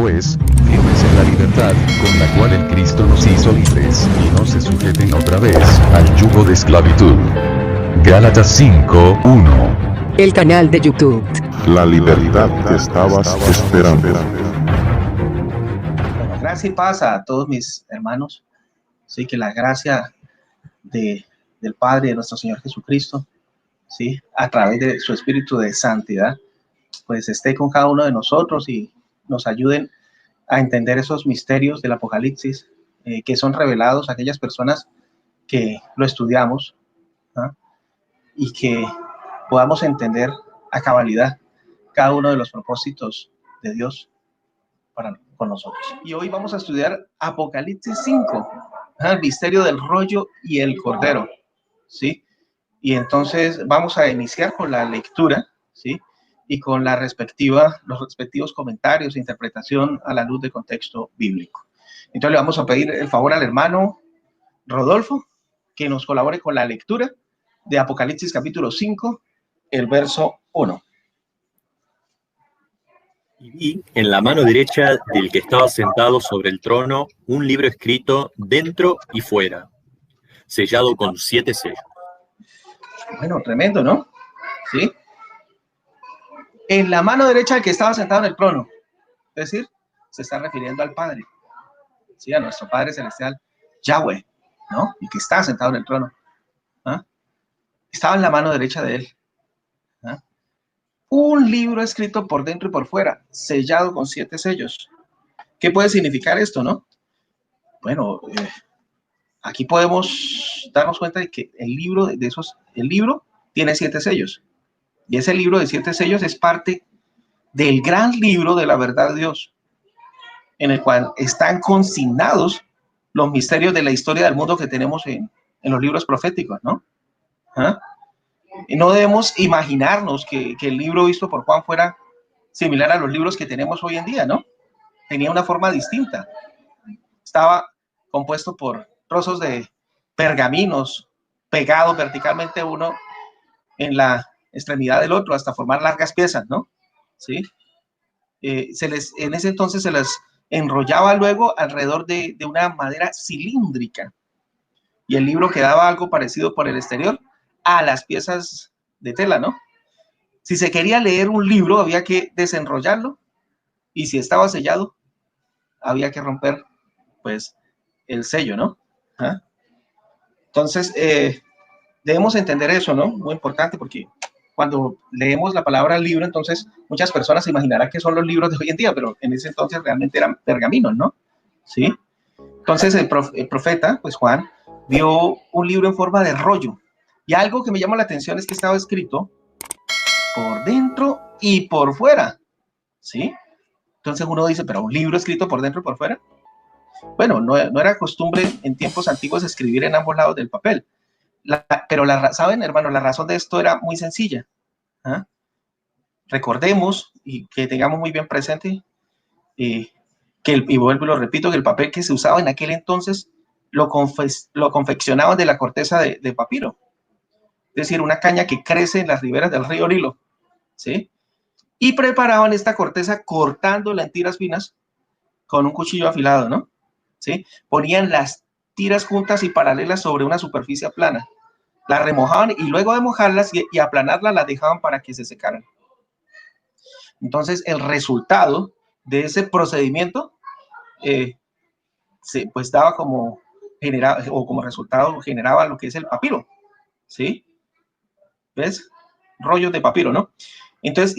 pues, firmes en la libertad, con la cual el Cristo nos hizo libres, y no se sujeten otra vez, al yugo de esclavitud. Gálatas 5:1. El canal de YouTube. La libertad que estabas esperando. Bueno, gracia y paz a todos mis hermanos. Sí, que la gracia del Padre, de nuestro Señor Jesucristo, sí, a través de su Espíritu de santidad, pues esté con cada uno de nosotros y nos ayuden a entender esos misterios del Apocalipsis que son revelados a aquellas personas que lo estudiamos, ¿ah? Y que podamos entender a cabalidad cada uno de los propósitos de Dios con nosotros. Y hoy vamos a estudiar Apocalipsis 5, el misterio del rollo y el cordero, ¿sí? Y entonces vamos a iniciar con la lectura, ¿sí? Y con los respectivos comentarios e interpretación a la luz del contexto bíblico. Entonces le vamos a pedir el favor al hermano Rodolfo que nos colabore con la lectura de Apocalipsis capítulo 5, el verso 1. Y vi en la mano derecha del que estaba sentado sobre el trono un libro escrito dentro y fuera, sellado con 7 sellos. Bueno, tremendo, ¿no? Sí. En la mano derecha del que estaba sentado en el trono, es decir, se está refiriendo al Padre, sí, a nuestro Padre Celestial, Yahweh, ¿no? Y que está sentado en el trono. ¿Ah? Estaba en la mano derecha de él. ¿Ah? Un libro escrito por dentro y por fuera, sellado con 7 sellos. ¿Qué puede significar esto, no? Bueno, aquí podemos darnos cuenta de que el libro tiene 7 sellos. Y ese libro de 7 sellos es parte del gran libro de la verdad de Dios, en el cual están consignados los misterios de la historia del mundo que tenemos en los libros proféticos, ¿no? ¿Ah? Y no debemos imaginarnos que el libro visto por Juan fuera similar a los libros que tenemos hoy en día, ¿no? Tenía una forma distinta. Estaba compuesto por trozos de pergaminos pegados verticalmente uno en la extremidad del otro hasta formar largas piezas, ¿no? ¿Sí? En ese entonces se les enrollaba luego alrededor de una madera cilíndrica y el libro quedaba algo parecido por el exterior a las piezas de tela, ¿no? Si se quería leer un libro había que desenrollarlo y si estaba sellado había que romper pues el sello, ¿no? ¿Ah? Entonces debemos entender eso, ¿no? Muy importante porque cuando leemos la palabra libro, entonces muchas personas se imaginarán que son los libros de hoy en día, pero en ese entonces realmente eran pergaminos, ¿no? ¿Sí? Entonces el profeta, pues Juan, vio un libro en forma de rollo. Y algo que me llama la atención es que estaba escrito por dentro y por fuera, ¿sí? Entonces uno dice, ¿pero un libro escrito por dentro y por fuera? Bueno, no era costumbre en tiempos antiguos escribir en ambos lados del papel. Pero ¿saben, hermano? La razón de esto era muy sencilla. ¿Ah? Recordemos y que tengamos muy bien presente y vuelvo y lo repito, que el papel que se usaba en aquel entonces lo confeccionaban de la corteza de papiro. Es decir, una caña que crece en las riberas del río Nilo, ¿sí? Y preparaban esta corteza cortándola en tiras finas con un cuchillo afilado, ¿no? ¿Sí? Ponían las tiras juntas y paralelas sobre una superficie plana. Las remojaban y luego de mojarlas y aplanarlas las dejaban para que se secaran. Entonces, el resultado de ese procedimiento pues daba como resultado generaba lo que es el papiro, ¿sí? ¿Ves? Rollos de papiro, ¿no? Entonces,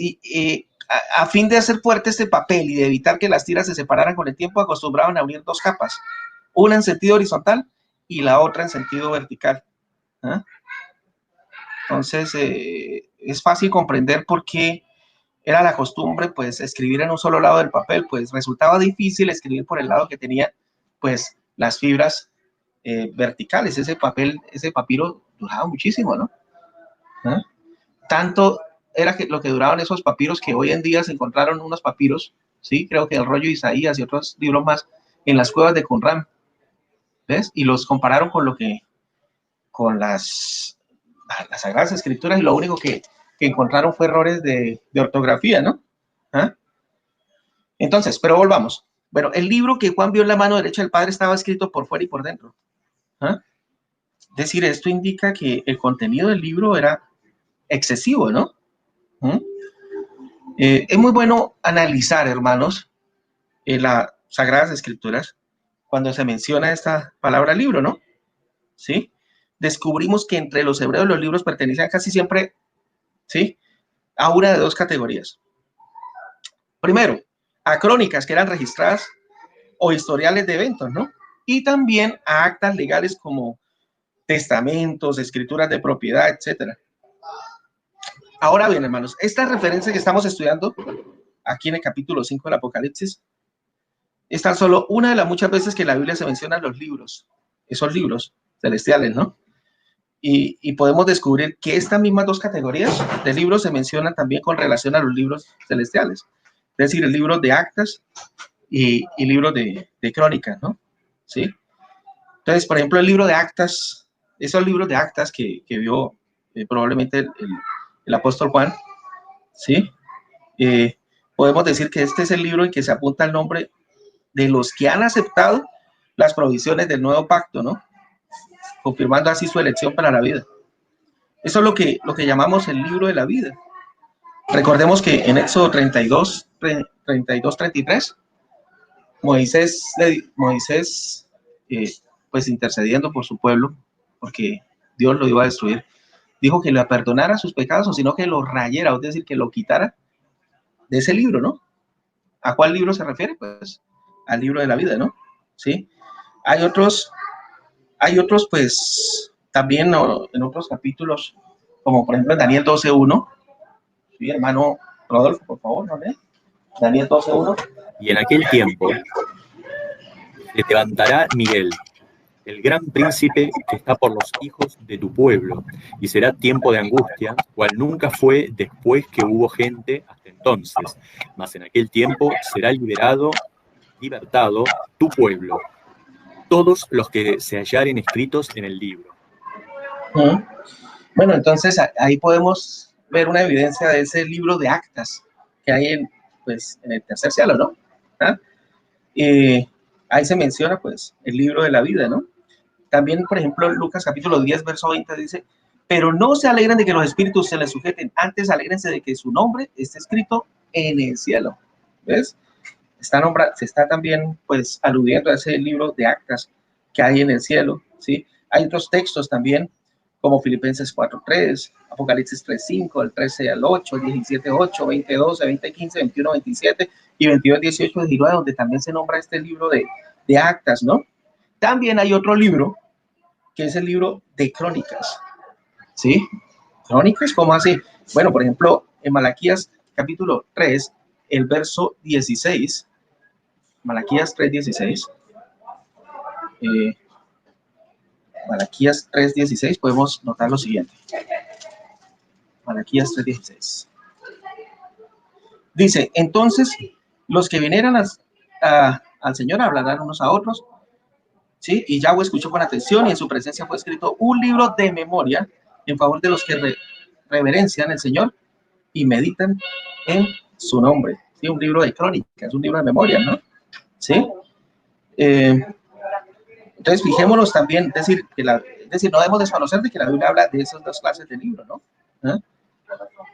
a fin de hacer fuerte este papel y de evitar que las tiras se separaran con el tiempo, acostumbraban a unir 2 capas, una en sentido horizontal y la otra en sentido vertical. ¿Ah? Entonces, es fácil comprender por qué era la costumbre, pues, escribir en un solo lado del papel, pues resultaba difícil escribir por el lado que tenía, pues, las fibras verticales. Ese papiro duraba muchísimo, ¿no? ¿Ah? Tanto era lo que duraban esos papiros que hoy en día se encontraron unos papiros, ¿sí? Creo que el rollo de Isaías y otros libros más en las cuevas de Qumran, ¿ves? Y los compararon con las Sagradas Escrituras y lo único que encontraron fue errores de ortografía, ¿no? ¿Ah? Entonces, pero volvamos. Bueno, el libro que Juan vio en la mano derecha del Padre estaba escrito por fuera y por dentro. ¿Ah? Es decir, esto indica que el contenido del libro era excesivo, ¿no? ¿Mm? Es muy bueno analizar, hermanos, las Sagradas Escrituras cuando se menciona esta palabra libro, ¿no? ¿Sí? Descubrimos que entre los hebreos los libros pertenecían casi siempre, ¿sí?, a una de dos categorías. Primero, a crónicas que eran registradas o historiales de eventos, ¿no? Y también a actas legales como testamentos, escrituras de propiedad, etcétera. Ahora bien, hermanos, esta referencia que estamos estudiando aquí en el capítulo 5 del Apocalipsis es tan solo una de las muchas veces que en la Biblia se mencionan los libros, esos libros celestiales, ¿no? Y podemos descubrir que estas mismas dos categorías de libros se mencionan también con relación a los libros celestiales, es decir, el libro de actas y libros de crónicas, ¿no? ¿Sí? Entonces, por ejemplo, el libro de actas, esos libros de actas que vio probablemente el apóstol Juan, ¿sí? Podemos decir que este es el libro en que se apunta el nombre de los que han aceptado las provisiones del nuevo pacto, ¿no? Confirmando así su elección para la vida. Eso es lo que llamamos el libro de la vida. Recordemos que en Éxodo 32, 33, Moisés pues intercediendo por su pueblo, porque Dios lo iba a destruir, dijo que le perdonara sus pecados, o sino que lo rayera, es decir, que lo quitara de ese libro, ¿no? ¿A cuál libro se refiere? Pues al libro de la vida, ¿no? ¿Sí? Hay otros, pues, también, ¿no?, en otros capítulos, como por ejemplo en Daniel 12:1. Sí, hermano Rodolfo, por favor, ¿no lee? Daniel 12:1. Y en aquel tiempo se levantará Miguel, el gran príncipe que está por los hijos de tu pueblo, y será tiempo de angustia, cual nunca fue después que hubo gente hasta entonces. Mas en aquel tiempo será libertado tu pueblo, todos los que se hallaren escritos en el libro. Bueno, entonces ahí podemos ver una evidencia de ese libro de actas que hay en el tercer cielo, ¿no? ¿Ah? Ahí se menciona pues el libro de la vida, ¿no? También, por ejemplo, Lucas capítulo 10, verso 20 dice: pero no se alegren de que los espíritus se les sujeten, antes alégrense de que su nombre esté escrito en el cielo. ¿Ves? Se está también pues aludiendo a ese libro de actas que hay en el cielo, ¿sí? Hay otros textos también, como Filipenses 4:3, Apocalipsis 3:5, el 13 al 8, 17:8, 20:12, 20:15, 21:27 y 22:18, 19, donde también se nombra este libro de actas, ¿no? También hay otro libro, que es el libro de crónicas, ¿sí? ¿Crónicas? ¿Cómo así? Bueno, por ejemplo, en Malaquías capítulo 3, el verso 16, Malaquías 3:16, Malaquías 3:16, podemos notar lo siguiente. Malaquías 3:16. Dice: entonces los que vinieran al Señor hablarán unos a otros, ¿sí? Y Yahweh escuchó con atención, y en su presencia fue escrito un libro de memoria en favor de los que reverencian al Señor y meditan en su nombre. ¿Sí? Un libro de crónicas, un libro de memoria, ¿no? ¿Sí? Entonces, fijémonos también, es decir, no debemos desconocer de que la Biblia habla de esas dos clases de libros, ¿no? ¿Ah?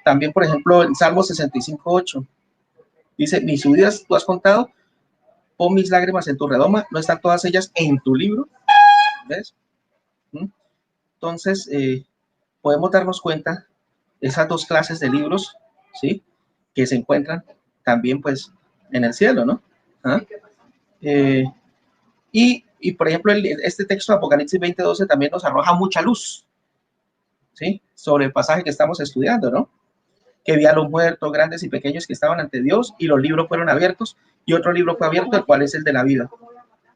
También, por ejemplo, en Salmo 65:8, dice: mis subidas tú has contado, pon mis lágrimas en tu redoma, ¿no están todas ellas en tu libro? ¿Ves? Entonces, podemos darnos cuenta de esas dos clases de libros, ¿sí?, que se encuentran también, pues, en el cielo, ¿no? ¿Ah? Y, por ejemplo, este texto de Apocalipsis 20:12 también nos arroja mucha luz, ¿sí?, sobre el pasaje que estamos estudiando, ¿no? Que vi a los muertos, grandes y pequeños, que estaban ante Dios, y los libros fueron abiertos, y otro libro fue abierto, el cual es el de la vida.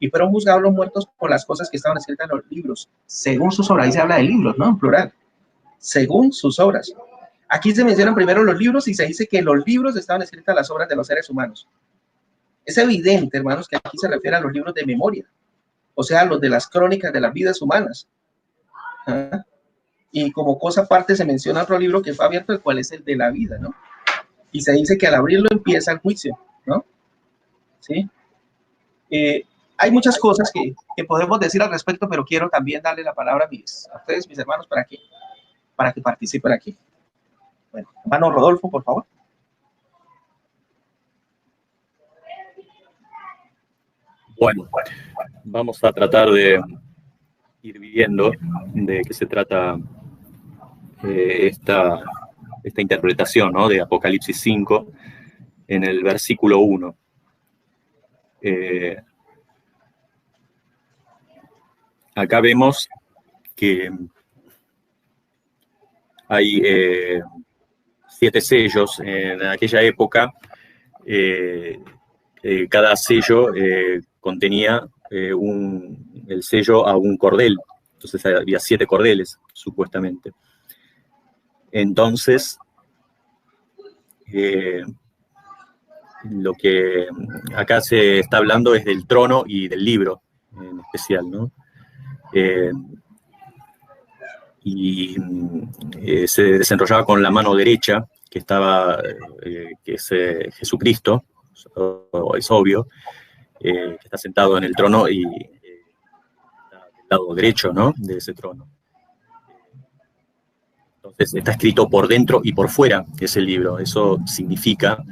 Y fueron juzgados los muertos por las cosas que estaban escritas en los libros, según sus obras. Ahí se habla de libros, ¿no? En plural. Según sus obras. Aquí se mencionan primero los libros y se dice que los libros estaban escritas las obras de los seres humanos. Es evidente, hermanos, que aquí se refiere a los libros de memoria, o sea, los de las crónicas de las vidas humanas. ¿Ah? Y como cosa aparte se menciona otro libro que fue abierto, el cual es el de la vida, ¿no? Y se dice que al abrirlo empieza el juicio, ¿no? ¿sí? Hay muchas cosas que podemos decir al respecto, pero quiero también darle la palabra a ustedes, mis hermanos, para que participen aquí. Bueno, hermano Rodolfo, por favor. Bueno, vamos a tratar de ir viendo de qué se trata esta interpretación, ¿no?, de Apocalipsis 5 en el versículo 1. Acá vemos que hay 7 sellos en aquella época. Cada sello contenía el sello a un cordel. Entonces había 7 cordeles, supuestamente. Entonces, lo que acá se está hablando es del trono y del libro en especial, ¿no? Se desenrollaba con la mano derecha, que es Jesucristo, es obvio, que está sentado en el trono y está del lado derecho, ¿no?, de ese trono. Entonces está escrito por dentro y por fuera ese libro. Eso significa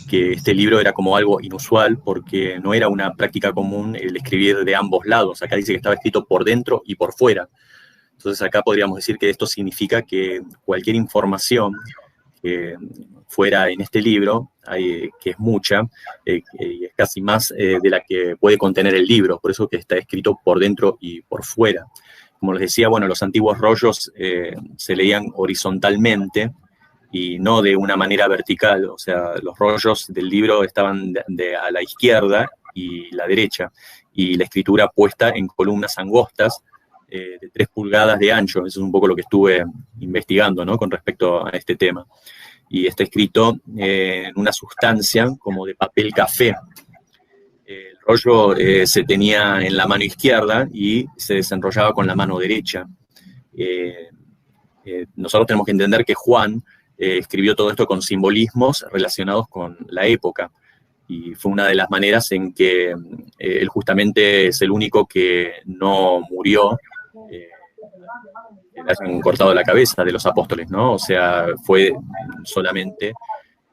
que este libro era como algo inusual, porque no era una práctica común el escribir de ambos lados. Acá dice que estaba escrito por dentro y por fuera. Entonces acá podríamos decir que esto significa que cualquier información que fuera en este libro, que es mucha, y es casi más de la que puede contener el libro, por eso que está escrito por dentro y por fuera. Como les decía, bueno, los antiguos rollos se leían horizontalmente y no de una manera vertical. O sea, los rollos del libro estaban a la izquierda y la derecha, y la escritura puesta en columnas angostas de 3 pulgadas de ancho. Eso es un poco lo que estuve investigando, ¿no?, con respecto a este tema. Y está escrito en una sustancia como de papel café. El rollo se tenía en la mano izquierda y se desenrollaba con la mano derecha. Nosotros tenemos que entender que Juan escribió todo esto con simbolismos relacionados con la época, y fue una de las maneras en que él justamente es el único que no murió, le hayan cortado la cabeza de los apóstoles, ¿no? O sea, fue solamente...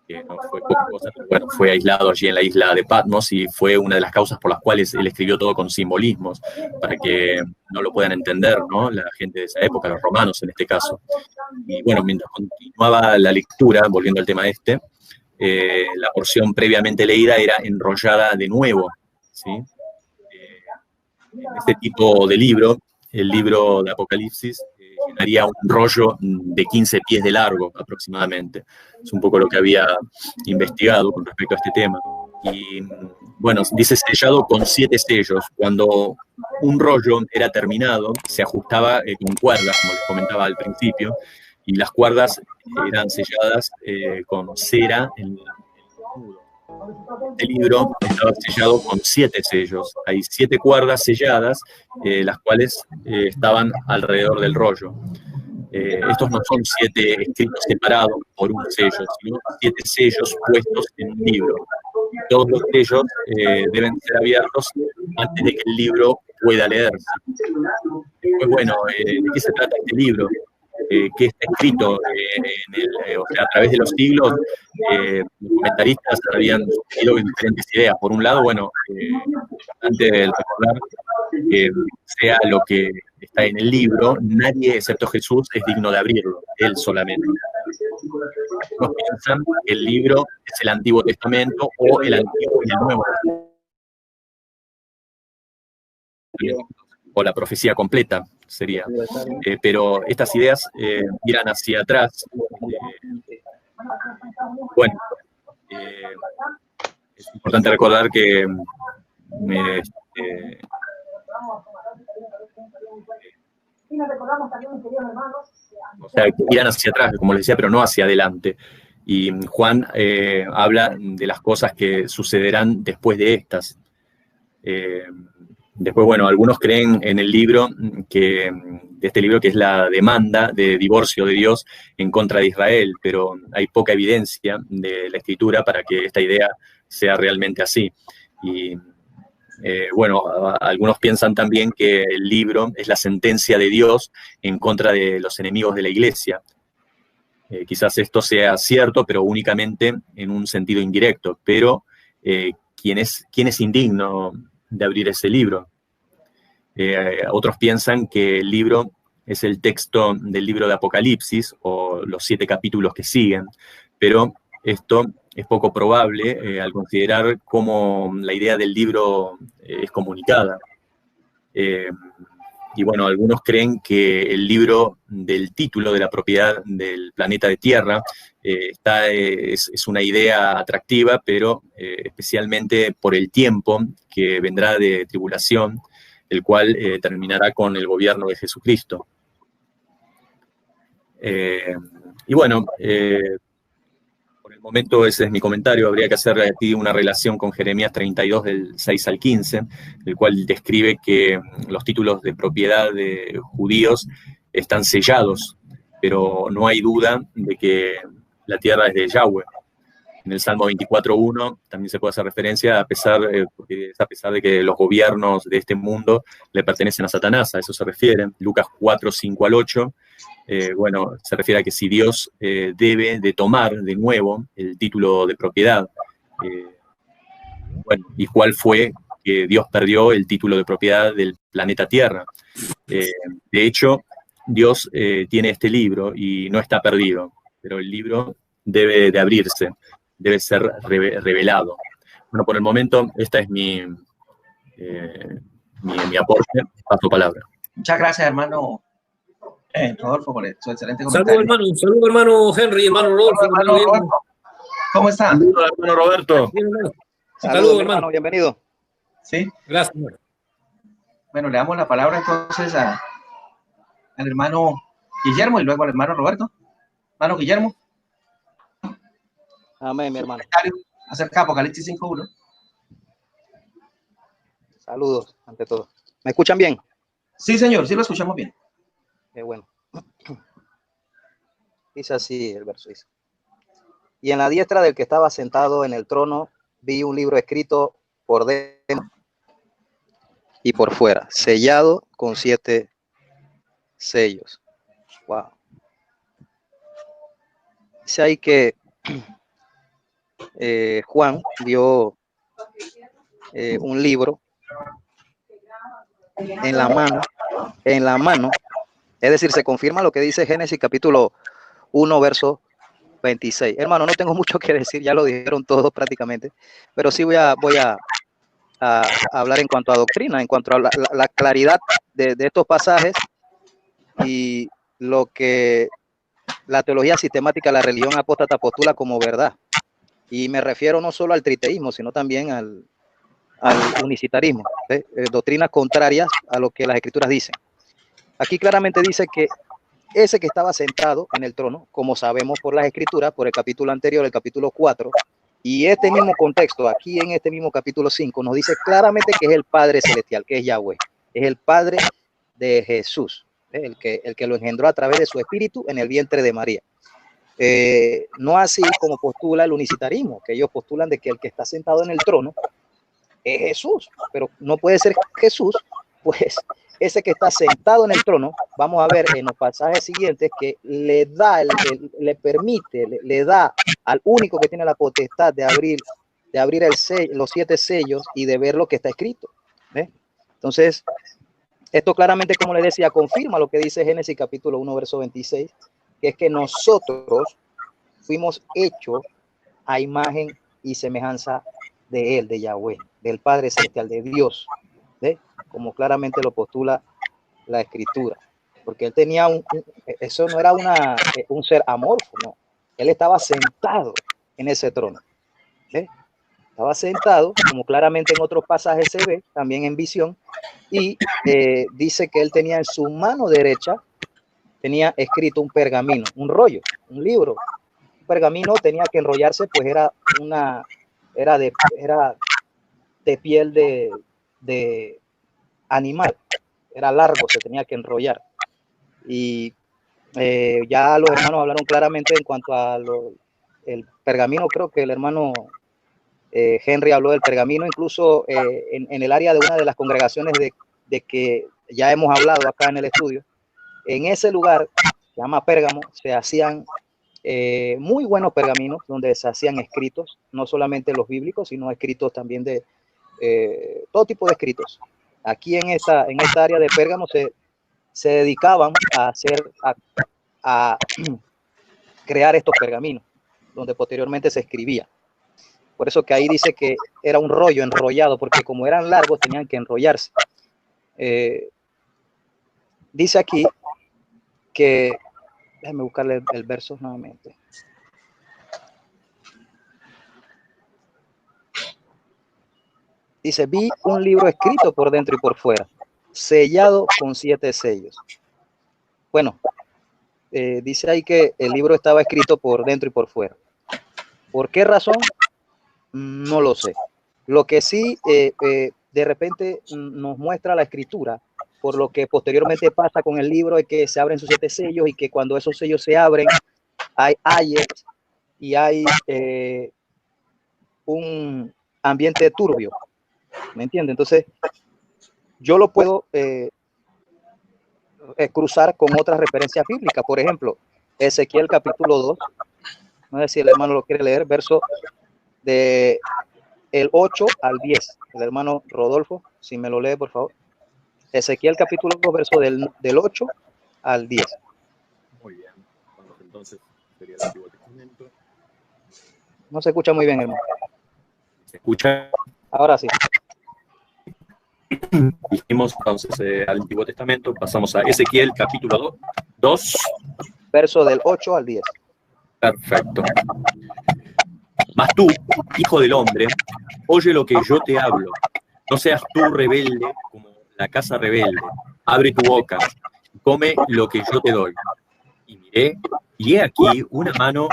no fue poca cosa, pero bueno, fue aislado allí en la isla de Patmos, y fue una de las causas por las cuales él escribió todo con simbolismos, para que no lo puedan entender, ¿no?, la gente de esa época, los romanos en este caso. Y bueno, mientras continuaba la lectura, volviendo al tema la porción previamente leída era enrollada de nuevo, ¿sí? En este tipo de libro, el libro de Apocalipsis, llenaría un rollo de 15 pies de largo aproximadamente. Es un poco lo que había investigado con respecto a este tema. Y bueno, dice sellado con 7 sellos. Cuando un rollo era terminado, se ajustaba con cuerdas, como les comentaba al principio, y las cuerdas eran selladas con cera en el nudo. Este libro estaba sellado con 7 sellos. Hay 7 cuerdas selladas, las cuales estaban alrededor del rollo. Estos no son 7 escritos separados por un sello, sino 7 sellos puestos en un libro. Todos los sellos deben ser abiertos antes de que el libro pueda leerse. Después, bueno, ¿de qué se trata este libro? Que está escrito o sea, a través de los siglos. Los comentaristas habían surgido diferentes ideas. Por un lado, bueno, antes de recordar que sea lo que está en el libro, nadie excepto Jesús es digno de abrirlo, él solamente. Algunos piensan que el libro es el Antiguo Testamento o el Antiguo y el Nuevo Testamento, o la profecía completa sería. Pero estas ideas miran hacia atrás. Bueno, es importante recordar que o sea, miran hacia atrás, como les decía, pero no hacia adelante. Y Juan habla de las cosas que sucederán después de estas. Después, bueno, algunos creen en el libro, de este libro, que es la demanda de divorcio de Dios en contra de Israel, pero hay poca evidencia de la Escritura para que esta idea sea realmente así. Y bueno, algunos piensan también que el libro es la sentencia de Dios en contra de los enemigos de la iglesia. Quizás esto sea cierto, pero únicamente en un sentido indirecto. Pero ¿quién es indigno de abrir ese libro? Otros piensan que el libro es el texto del libro de Apocalipsis o los 7 capítulos que siguen, pero esto es poco probable al considerar cómo la idea del libro es comunicada. Y bueno, algunos creen que el libro del título de la propiedad del planeta de Tierra es una idea atractiva, pero especialmente por el tiempo que vendrá de tribulación, el cual terminará con el gobierno de Jesucristo. Y bueno, por el momento ese es mi comentario. Habría que hacer aquí una relación con Jeremías 32 del 6 al 15, el cual describe que los títulos de propiedad de judíos están sellados, pero no hay duda de que la tierra es de Yahweh. En el Salmo 24.1 también se puede hacer referencia, porque es a pesar de que los gobiernos de este mundo le pertenecen a Satanás, a eso se refiere. Lucas 4:5 al 8, bueno, se refiere a que si Dios debe de tomar de nuevo el título de propiedad. Bueno, ¿y cuál fue que Dios perdió el título de propiedad del planeta Tierra? De hecho, Dios tiene este libro y no está perdido, pero el libro debe de abrirse, debe ser revelado. Bueno, por el momento, esta es mi aporte. Paso palabra. Muchas gracias, hermano Rodolfo, por su excelente comentario. Saludos, hermano Henry, hermano Rodolfo. Hermano Roberto, ¿cómo está? Saludos, hermano Roberto. Saludos, hermano, bienvenido. Sí. Gracias. Bueno, le damos la palabra entonces al hermano Guillermo y luego al hermano Roberto. Hermano Guillermo. Amén, mi hermano. Acerca de Apocalipsis 5.1. Saludos, ante todo. ¿Me escuchan bien? Sí, señor, sí lo escuchamos bien. Qué bueno. Dice así el verso. Dice: y en la diestra del que estaba sentado en el trono vi un libro escrito por dentro y por fuera, sellado con 7 sellos. Wow. Dice ahí que Juan vio un libro en la mano, es decir, se confirma lo que dice Génesis capítulo 1, verso 26. Hermano, no tengo mucho que decir, ya lo dijeron todos prácticamente, pero sí voy a hablar en cuanto a doctrina, en cuanto a la claridad de estos pasajes y lo que la teología sistemática de la religión apóstata postula como verdad. Y me refiero no solo al triteísmo, sino también al unicitarismo, doctrinas contrarias a lo que las escrituras dicen. Aquí claramente dice que ese que estaba sentado en el trono, como sabemos por las escrituras, por el capítulo anterior, el capítulo 4, y este mismo contexto, aquí en este mismo capítulo 5, nos dice claramente que es el Padre Celestial, que es Yahweh, es el Padre de Jesús, el que lo engendró a través de su espíritu en el vientre de María. No así como postula el unicitarismo, que ellos postulan de que el que está sentado en el trono es Jesús, pero no puede ser Jesús, pues ese que está sentado en el trono, vamos a ver en los pasajes siguientes que le da, le permite, le da al único que tiene la potestad de abrir los 7 sellos y de ver lo que está escrito. Entonces, esto claramente, como les decía, confirma lo que dice Génesis capítulo 1, verso 26, que es que nosotros fuimos hechos a imagen y semejanza de él, de Yahweh, del Padre Celestial, de Dios, como claramente lo postula la escritura, porque él tenía eso no era un ser amorfo, no, él estaba sentado en ese trono, estaba sentado, como claramente en otros pasajes se ve, también en visión, y dice que él tenía en su mano derecha, tenía escrito un pergamino, un rollo, un libro. Un pergamino tenía que enrollarse, pues era de piel de animal, era largo, se tenía que enrollar. Y ya los hermanos hablaron claramente en cuanto a el pergamino. Creo que el hermano Henry habló del pergamino, incluso en el área de una de las congregaciones de que ya hemos hablado acá en el estudio. En ese lugar, se llama Pérgamo, se hacían muy buenos pergaminos donde se hacían escritos, no solamente los bíblicos, sino escritos también de todo tipo de escritos. Aquí en esta área de Pérgamo se dedicaban a hacer, a crear estos pergaminos, donde posteriormente se escribía. Por eso que ahí dice que era un rollo enrollado, porque como eran largos tenían que enrollarse. Dice aquí que, déjame buscarle el verso nuevamente. Dice, vi un libro escrito por dentro y por fuera, sellado con 7 sellos. Bueno, dice ahí que el libro estaba escrito por dentro y por fuera. ¿Por qué razón? No lo sé. Lo que sí de repente nos muestra la escritura, por lo que posteriormente pasa con el libro, es que se abren sus 7 sellos y que cuando esos sellos se abren, hay ayes y hay un ambiente turbio. ¿Me entiende? Entonces, yo lo puedo cruzar con otras referencias bíblicas. Por ejemplo, Ezequiel capítulo 2. No sé si el hermano lo quiere leer, verso de el 8 al 10. El hermano Rodolfo, si me lo lee, por favor. Ezequiel capítulo 2, verso del 8 al 10. Muy bien. Vamos entonces, sería el Antiguo Testamento. No se escucha muy bien, hermano. ¿Se escucha? Ahora sí. Dijimos entonces al Antiguo Testamento, pasamos a Ezequiel capítulo 2. Verso del 8 al 10. Perfecto. Mas tú, hijo del hombre, oye lo que yo te hablo. No seas tú rebelde como la casa rebelde. Abre tu boca y come lo que yo te doy. Y miré, y he aquí una mano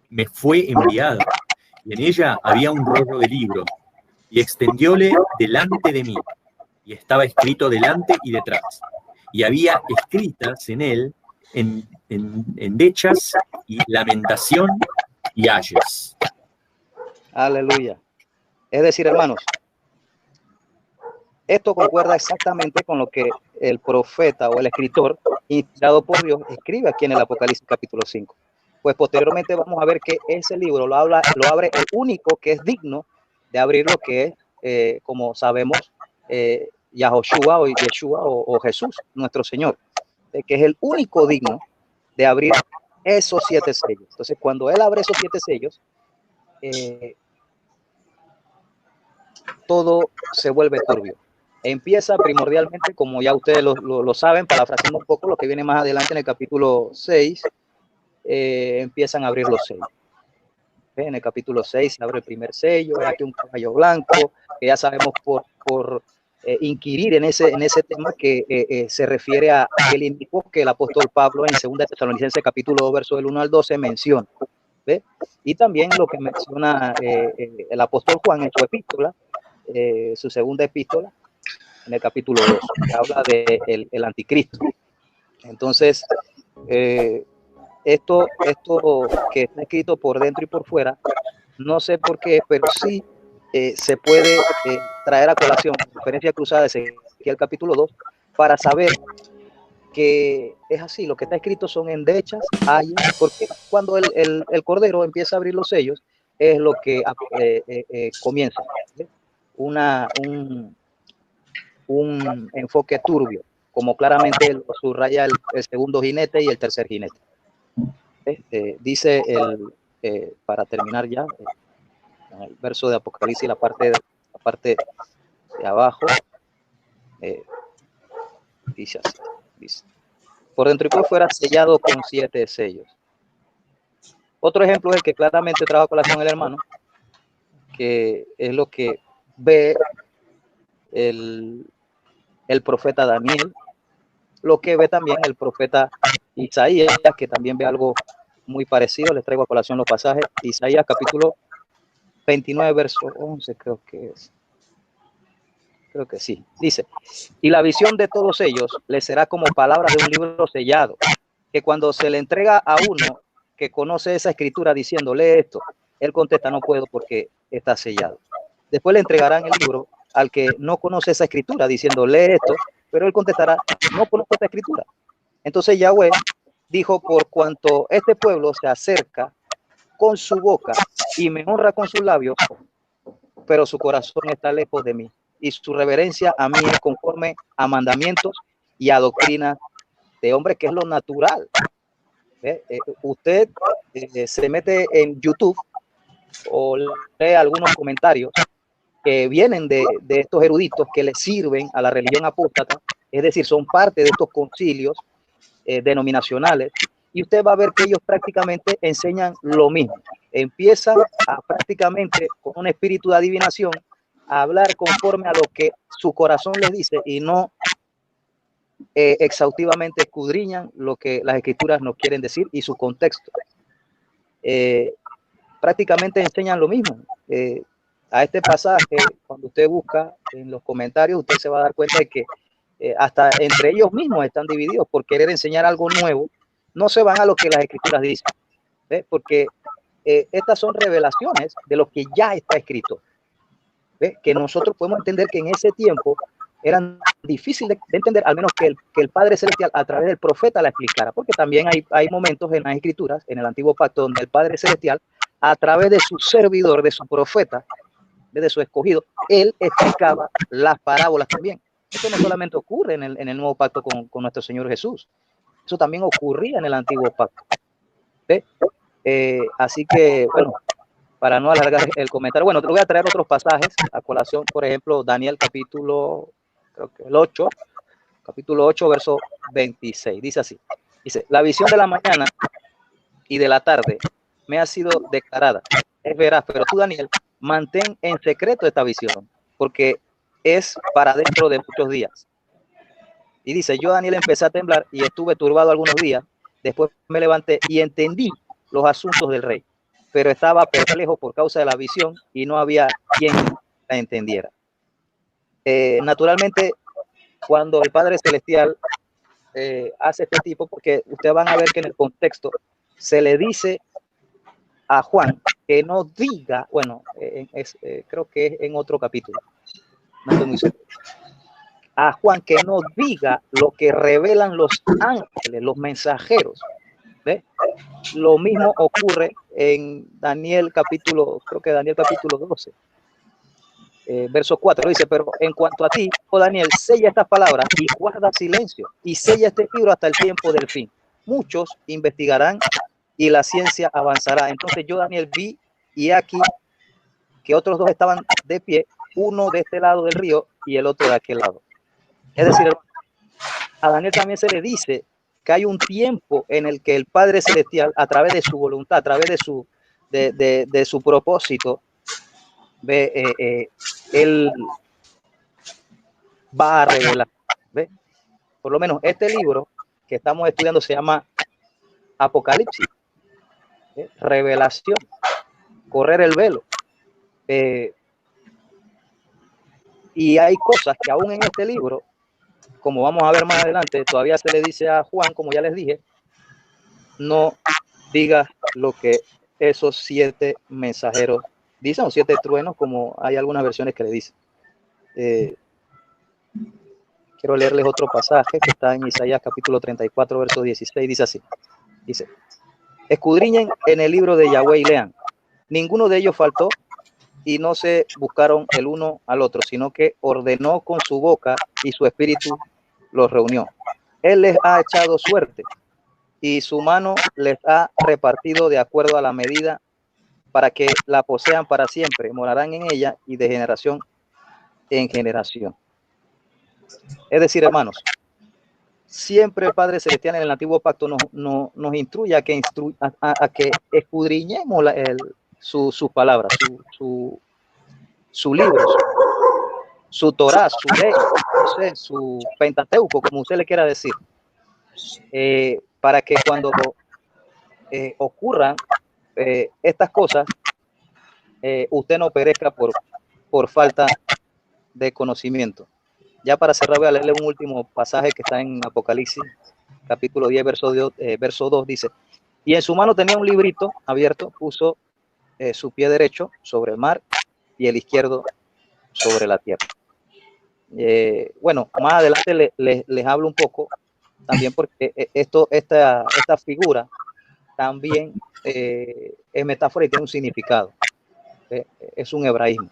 me fue enviada, y en ella había un rollo de libro, y extendióle delante de mí, y estaba escrito delante y detrás, y había escritas en él endechas y lamentación y ayes. Aleluya. Es decir, hermanos, esto concuerda exactamente con lo que el profeta o el escritor inspirado por Dios escribe aquí en el Apocalipsis capítulo 5. Pues posteriormente vamos a ver que ese libro lo abre el único que es digno de abrir lo que es, como sabemos, Yahoshua o Yeshua o Jesús, nuestro Señor, que es el único digno de abrir esos 7 sellos. Entonces, cuando él abre esos 7 sellos, todo se vuelve turbio. Empieza primordialmente, como ya ustedes lo saben, parafraseando un poco lo que viene más adelante en el capítulo 6, empiezan a abrir los sellos. En el capítulo 6 se abre el primer sello, aquí un caballo blanco, que ya sabemos por inquirir en ese tema que se refiere a aquel inicuo que el apóstol Pablo en 2 Tesalonicenses capítulo 2, verso del 1 al 12 menciona. ¿Ve? Y también lo que menciona el apóstol Juan en su epístola, su segunda epístola, en el capítulo 2, que habla de el anticristo. Entonces, esto que está escrito por dentro y por fuera, no sé por qué, pero sí se puede traer a colación referencia cruzada de Ezequiel capítulo 2 para saber que es así, lo que está escrito son endechas, ayes, porque cuando el Cordero empieza a abrir los sellos, es lo que comienza, ¿sí? Un enfoque turbio, como claramente lo subraya el segundo jinete y el tercer jinete. Dice para terminar ya, en el verso de Apocalipsis, la parte de abajo, dice así, dice, por dentro y por fuera sellado con 7 sellos. Otro ejemplo es el que claramente trabaja a colación el hermano, que es lo que ve el profeta Daniel, lo que ve también el profeta Isaías, que también ve algo muy parecido. Les traigo a colación los pasajes. Isaías capítulo 29, verso 11, creo que es. Creo que sí. Dice, y la visión de todos ellos les será como palabras de un libro sellado, que cuando se le entrega a uno que conoce esa escritura diciendo, lee esto, él contesta, no puedo porque está sellado. Después le entregarán el libro al que no conoce esa escritura, diciendo, lee esto, pero él contestará, no conozco esta escritura. Entonces Yahweh dijo, por cuanto este pueblo se acerca con su boca y me honra con sus labios, pero su corazón está lejos de mí, y su reverencia a mí es conforme a mandamientos y a doctrinas de hombre, que es lo natural. Usted se mete en YouTube o lee algunos comentarios que vienen de estos eruditos que le sirven a la religión apóstata, es decir, son parte de estos concilios denominacionales, y usted va a ver que ellos prácticamente enseñan lo mismo. Empiezan a prácticamente con un espíritu de adivinación a hablar conforme a lo que su corazón les dice y no exhaustivamente escudriñan lo que las escrituras nos quieren decir y su contexto. Prácticamente enseñan lo mismo. A este pasaje, cuando usted busca en los comentarios, usted se va a dar cuenta de que hasta entre ellos mismos están divididos por querer enseñar algo nuevo. No se van a lo que las escrituras dicen, porque estas son revelaciones de lo que ya está escrito, que nosotros podemos entender que en ese tiempo eran difíciles de entender, al menos que el Padre Celestial a través del profeta la explicara, porque también hay momentos en las escrituras, en el antiguo pacto, donde el Padre Celestial, a través de su servidor, de su profeta, de su escogido, él explicaba las parábolas también. Esto no solamente ocurre en el nuevo pacto con nuestro Señor Jesús, eso también ocurría en el antiguo pacto. Así que, bueno, para no alargar el comentario, bueno, te voy a traer otros pasajes a colación, por ejemplo, Daniel capítulo, creo que el 8, capítulo 8, verso 26, dice así, dice, la visión de la mañana y de la tarde me ha sido declarada, es veraz, pero tú, Daniel, mantén en secreto esta visión, porque es para dentro de muchos días. Y dice, yo, Daniel, empecé a temblar y estuve turbado algunos días, después me levanté y entendí los asuntos del rey, pero estaba perplejo por causa de la visión y no había quien la entendiera. Naturalmente, cuando el Padre Celestial hace este tipo, porque ustedes van a ver que en el contexto se le dice a Juan que no diga, bueno, creo que es en otro capítulo, no estoy muy seguro, a Juan que no diga lo que revelan los ángeles, los mensajeros. ¿Ve? Lo mismo ocurre en Daniel capítulo, creo que Daniel capítulo 12, verso 4, dice, pero en cuanto a ti, oh Daniel, sella estas palabras y guarda silencio, y sella este libro hasta el tiempo del fin. Muchos investigarán y la ciencia avanzará. Entonces yo, Daniel, vi, y aquí que otros dos estaban de pie, uno de este lado del río y el otro de aquel lado. Es decir, a Daniel también se le dice que hay un tiempo en el que el Padre Celestial, a través de su voluntad, a través de su propósito, él va a revelar. ¿Ve? Por lo menos este libro que estamos estudiando se llama Apocalipsis, revelación, correr el velo. Y hay cosas que aún en este libro, como vamos a ver más adelante, todavía se le dice a Juan, como ya les dije, no digas lo que esos 7 mensajeros dicen, o 7 truenos, como hay algunas versiones que le dicen. Quiero leerles otro pasaje que está en Isaías capítulo 34, verso 16, dice así, dice, escudriñen en el libro de Yahweh y lean, ninguno de ellos faltó y no se buscaron el uno al otro, sino que ordenó con su boca y su espíritu los reunió. Él les ha echado suerte y su mano les ha repartido de acuerdo a la medida para que la posean para siempre, morarán en ella y de generación en generación. Es decir, hermanos, siempre el Padre Celestial en el Antiguo Pacto nos instruye a que, escudriñemos sus palabras, su libro, su Torah, su ley, no sé, su Pentateuco, como usted le quiera decir, para que cuando ocurran estas cosas, usted no perezca por falta de conocimiento. Ya para cerrar, voy a leerle un último pasaje que está en Apocalipsis, capítulo 10, verso 2, dice, y en su mano tenía un librito abierto, puso su pie derecho sobre el mar y el izquierdo sobre la tierra. Bueno, más adelante les hablo un poco también, porque esta figura también es metáfora y tiene un significado. Es un hebraísmo.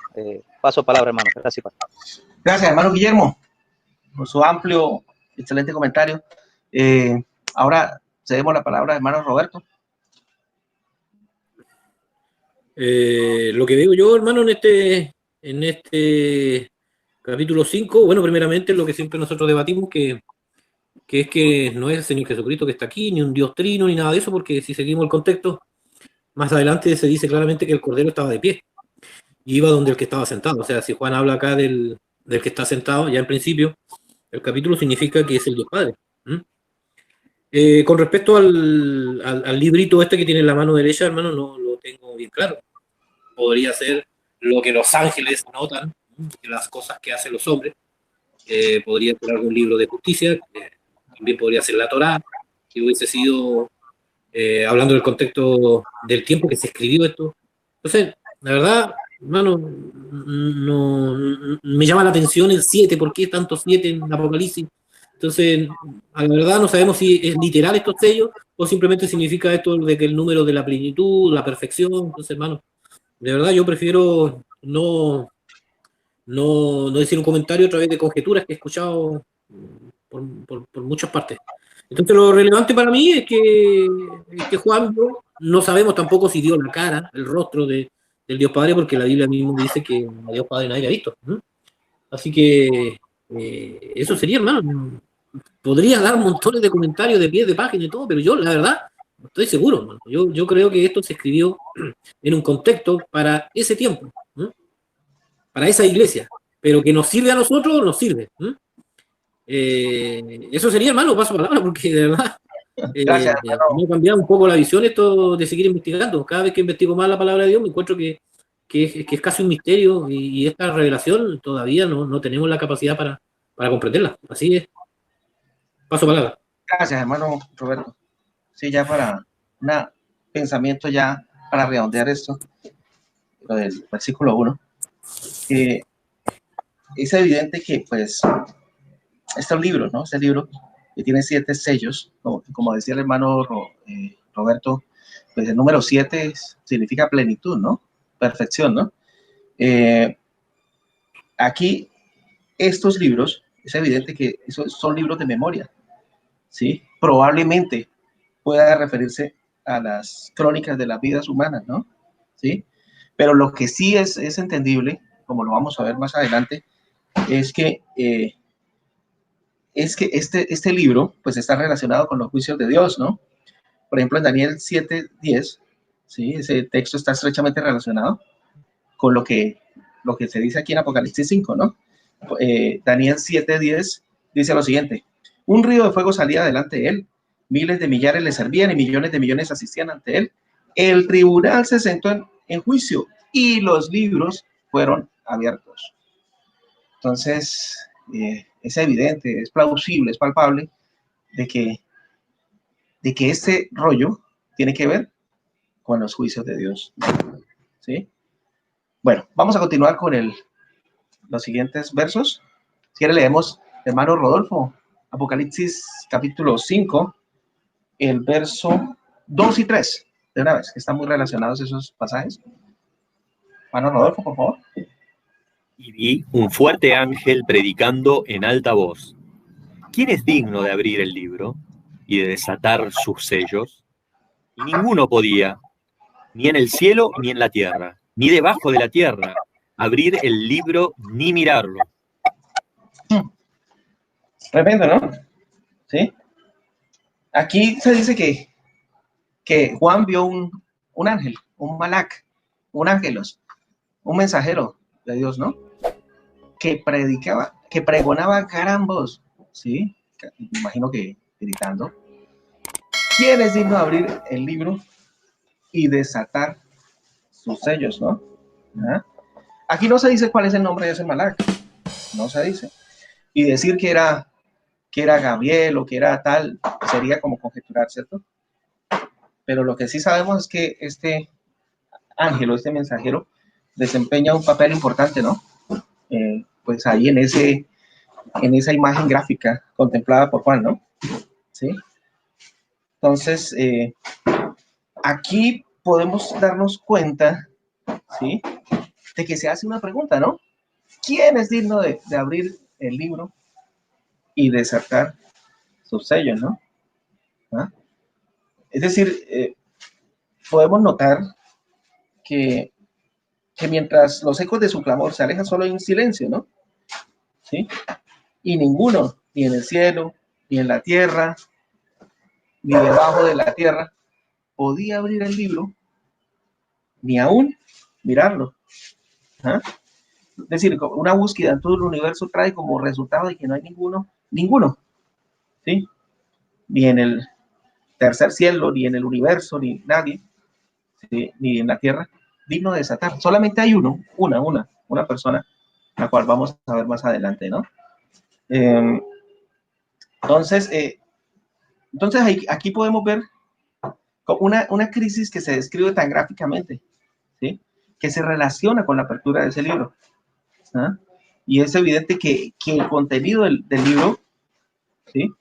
Paso palabra, hermano. Gracias, pastor. Gracias, hermano Guillermo, por su amplio, excelente comentario. Ahora cedemos la palabra al hermano Roberto. Lo que digo yo, hermano, en este capítulo 5, bueno, primeramente lo que siempre nosotros debatimos, que es que no es el Señor Jesucristo que está aquí, ni un Dios trino, ni nada de eso, porque si seguimos el contexto, más adelante se dice claramente que el Cordero estaba de pie y iba donde el que estaba sentado. O sea, si Juan habla acá del que está sentado, ya en principio, el capítulo significa que es el Dios Padre. Con respecto al librito este que tiene en la mano derecha, hermano, no lo tengo bien claro. Podría ser lo que los ángeles notan, de las cosas que hacen los hombres. Podría ser algún libro de justicia, también podría ser la Torá, que hubiese sido, hablando del contexto del tiempo que se escribió esto. Entonces, la verdad, hermano, no me llama la atención el 7, ¿por qué tanto 7 en Apocalipsis? Entonces, a la verdad no sabemos si es literal estos sellos o simplemente significa esto de que el número de la plenitud, la perfección. Entonces, hermano, de verdad yo prefiero no decir un comentario a través de conjeturas que he escuchado por muchas partes. Entonces lo relevante para mí es que Juan no sabemos tampoco si dio la cara, el rostro del Dios Padre, porque la Biblia mismo dice que a Dios Padre nadie ha visto. Así que eso sería, hermano. Podría dar montones de comentarios de pies de página y todo, pero yo, la verdad, no estoy seguro, hermano. Yo creo que esto se escribió en un contexto para ese tiempo, para esa iglesia, pero que nos sirve a nosotros, nos sirve. Eso sería, hermano, paso palabra, porque de verdad Gracias, me ha cambiado un poco la visión esto de seguir investigando. Cada vez que investigo más la palabra de Dios me encuentro que es casi un misterio, y esta revelación todavía no tenemos la capacidad para comprenderla. Así es. Paso palabra. Gracias, hermano Roberto. Sí, ya para un pensamiento ya para redondear esto, lo del versículo 1. Es evidente que, pues, este libro, ¿no? Este libro que tiene 7 sellos, como decía el hermano Roberto, pues el número 7 significa plenitud, ¿no? Perfección, ¿no? Aquí, estos libros, es evidente que esos son libros de memoria, ¿sí? Probablemente pueda referirse a las crónicas de las vidas humanas, ¿no? ¿Sí? Pero lo que sí es entendible, como lo vamos a ver más adelante, es que este libro pues está relacionado con los juicios de Dios, ¿no? Por ejemplo, en Daniel 7:10, ¿sí? Ese texto está estrechamente relacionado con lo que se dice aquí en Apocalipsis 5, ¿no? Daniel 7:10 dice lo siguiente: un río de fuego salía delante de él, miles de millares le servían y millones de millones asistían ante él. El tribunal se sentó en juicio y los libros fueron abiertos. Entonces, es evidente, es plausible, es palpable de que este rollo tiene que ver con los juicios de Dios, ¿sí? Bueno, vamos a continuar con los siguientes versos. Si quiere leemos, hermano Rodolfo, Apocalipsis capítulo 5, el verso 2 y 3, de una vez, que están muy relacionados esos pasajes. Hermano Rodolfo, por favor. Y vi un fuerte ángel predicando en alta voz: ¿quién es digno de abrir el libro y de desatar sus sellos? Y ninguno podía, ni en el cielo ni en la tierra, ni debajo de la tierra, abrir el libro ni mirarlo. Tremendo, ¿no? ¿Sí? Aquí se dice que Juan vio un ángel, un malak, un ángelos, un mensajero de Dios, ¿no? Que predicaba, que pregonaba a gran voz, ¿sí? Me imagino que gritando: ¿quién es digno de abrir el libro y desatar sus sellos, ¿no? ¿Ah? Aquí no se dice cuál es el nombre de ese malak, no se dice. Y decir que era Gabriel o que era tal sería como conjeturar, ¿cierto? Pero lo que sí sabemos es que este ángel o este mensajero desempeña un papel importante, ¿no? Pues ahí en esa imagen gráfica contemplada por Juan, ¿no? ¿Sí? Entonces, aquí podemos darnos cuenta, ¿sí?, de que se hace una pregunta, ¿no? ¿Quién es digno de abrir el libro y desatar sus sellos, ¿no? ¿Ah? Es decir, podemos notar que mientras los ecos de su clamor se alejan, solo hay un silencio, ¿no? ¿Sí? Y ninguno, ni en el cielo, ni en la tierra, ni debajo de la tierra, podía abrir el libro, ni aún mirarlo. ¿Ah? Es decir, una búsqueda en todo el universo trae como resultado de que no hay ninguno, ¿sí? Ni en el tercer cielo, ni en el universo, ni nadie, ¿sí?, ni en la tierra, digno de desatar. Solamente hay una persona, la cual vamos a ver más adelante, ¿no? Entonces, aquí podemos ver una crisis que se describe tan gráficamente, ¿sí?, que se relaciona con la apertura de ese libro. ¿Ah? Y es evidente que el contenido del libro, ¿sí?,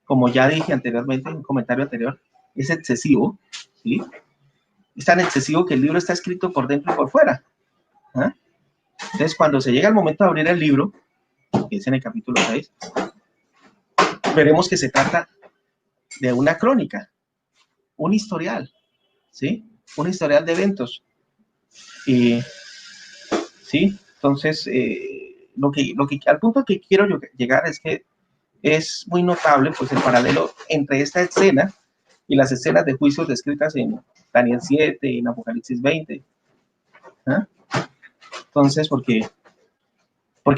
como ya dije anteriormente en un comentario anterior, es excesivo, ¿sí? Es tan excesivo que el libro está escrito por dentro y por fuera. ¿Ah? Entonces, cuando se llega el momento de abrir el libro, que es en el capítulo 6, veremos que se trata de una crónica, un historial, ¿sí? Un historial de eventos. Y, ¿sí? Entonces, al punto que quiero llegar es que es muy notable, pues, el paralelo entre esta escena y las escenas de juicios descritas en Daniel 7, en Apocalipsis 20. ¿Ah? Entonces, porque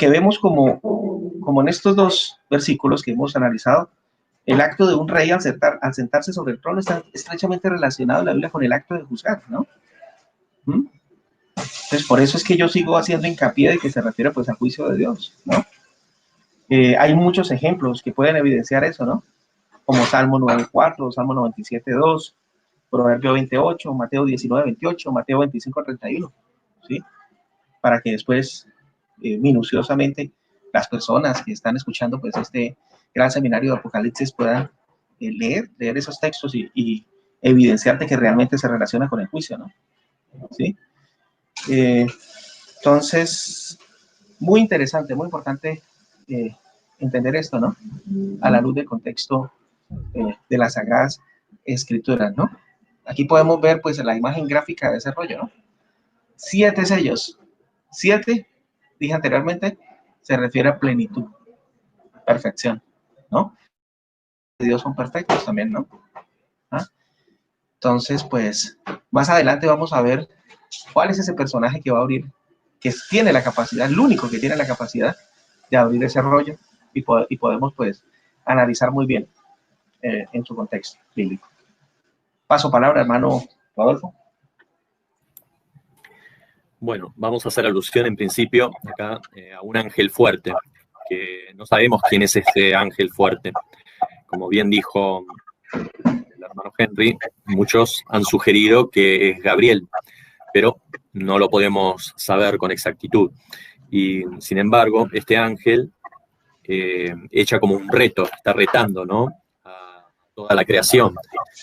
vemos como en estos dos versículos que hemos analizado, el acto de un rey al sentarse sobre el trono está estrechamente relacionado en la Biblia con el acto de juzgar, ¿no? Entonces, por eso es que yo sigo haciendo hincapié de que se refiere, pues, al juicio de Dios, ¿no? Hay muchos ejemplos que pueden evidenciar eso, ¿no? Como Salmo 9:4, Salmo 97:2, Proverbio 28, Mateo 19:28, Mateo 25:31, ¿sí? Para que después, minuciosamente, las personas que están escuchando, pues, este gran seminario de Apocalipsis puedan leer esos textos y evidenciarte que realmente se relaciona con el juicio, ¿no? ¿Sí? Entonces, muy interesante, muy importante entender esto, ¿no? A la luz del contexto de las Sagradas Escrituras, ¿no? Aquí podemos ver, pues, la imagen gráfica de ese rollo, ¿no? 7 sellos. 7, dije anteriormente, se refiere a plenitud, perfección, ¿no? Dios son perfectos también, ¿no? ¿Ah? Entonces, pues, más adelante vamos a ver cuál es ese personaje que va a abrir, que tiene la capacidad, el único que tiene la capacidad de abrir ese rollo y podemos, pues, analizar muy bien en su contexto bíblico. Paso palabra, hermano Rodolfo. Bueno, vamos a hacer alusión en principio acá a un ángel fuerte, que no sabemos quién es este ángel fuerte. Como bien dijo el hermano Henry, muchos han sugerido que es Gabriel, pero no lo podemos saber con exactitud. Y sin embargo, este ángel echa como un reto, está retando, ¿no?, a toda la creación,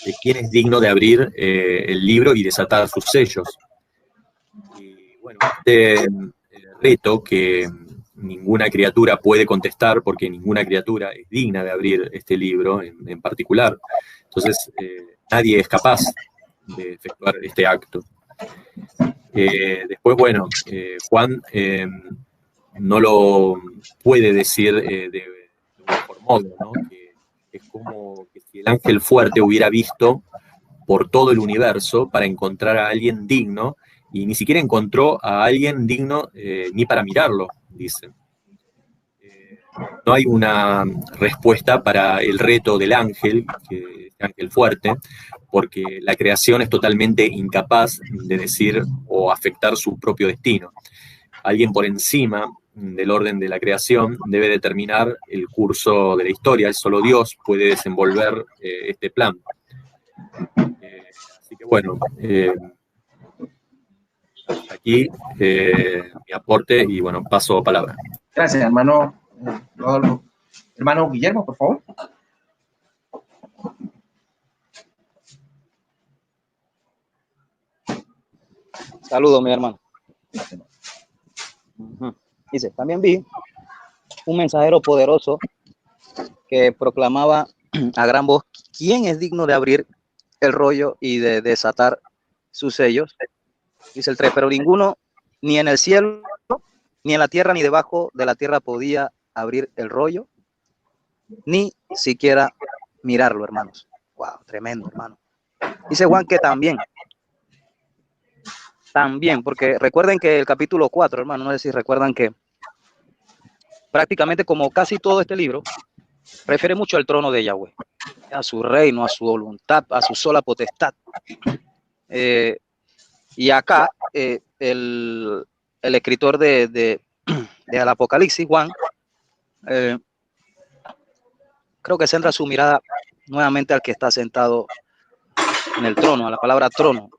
de quién es digno de abrir el libro y desatar sus sellos. Y bueno, este reto que ninguna criatura puede contestar, porque ninguna criatura es digna de abrir este libro en particular. Entonces, nadie es capaz de efectuar este acto. Después, bueno, Juan no lo puede decir de un mejor modo, ¿no? Que es como que si el ángel fuerte hubiera visto por todo el universo para encontrar a alguien digno, y ni siquiera encontró a alguien digno ni para mirarlo, dice. No hay una respuesta para el reto del ángel, que es ángel fuerte, porque la creación es totalmente incapaz de decir o afectar su propio destino. Alguien por encima del orden de la creación debe determinar el curso de la historia. Solo Dios puede desenvolver este plan. Así que bueno, Aquí mi aporte y bueno, paso palabra. Gracias, hermano Rodolfo. Hermano Guillermo, por favor. Saludos, mi hermano. Dice, también vi un mensajero poderoso que proclamaba a gran voz: ¿quién es digno de abrir el rollo y de desatar sus sellos? Dice el 3, pero ninguno, ni en el cielo, ni en la tierra, ni debajo de la tierra podía abrir el rollo, ni siquiera mirarlo, hermanos. Wow, tremendo, hermano. Dice Juan que también, porque recuerden que el capítulo 4, hermano, no sé si recuerdan que prácticamente como casi todo este libro refiere mucho al trono de Yahweh, a su reino, a su voluntad, a su sola potestad. Y acá el escritor del Apocalipsis, Juan, creo que centra su mirada nuevamente al que está sentado en el trono, a la palabra trono.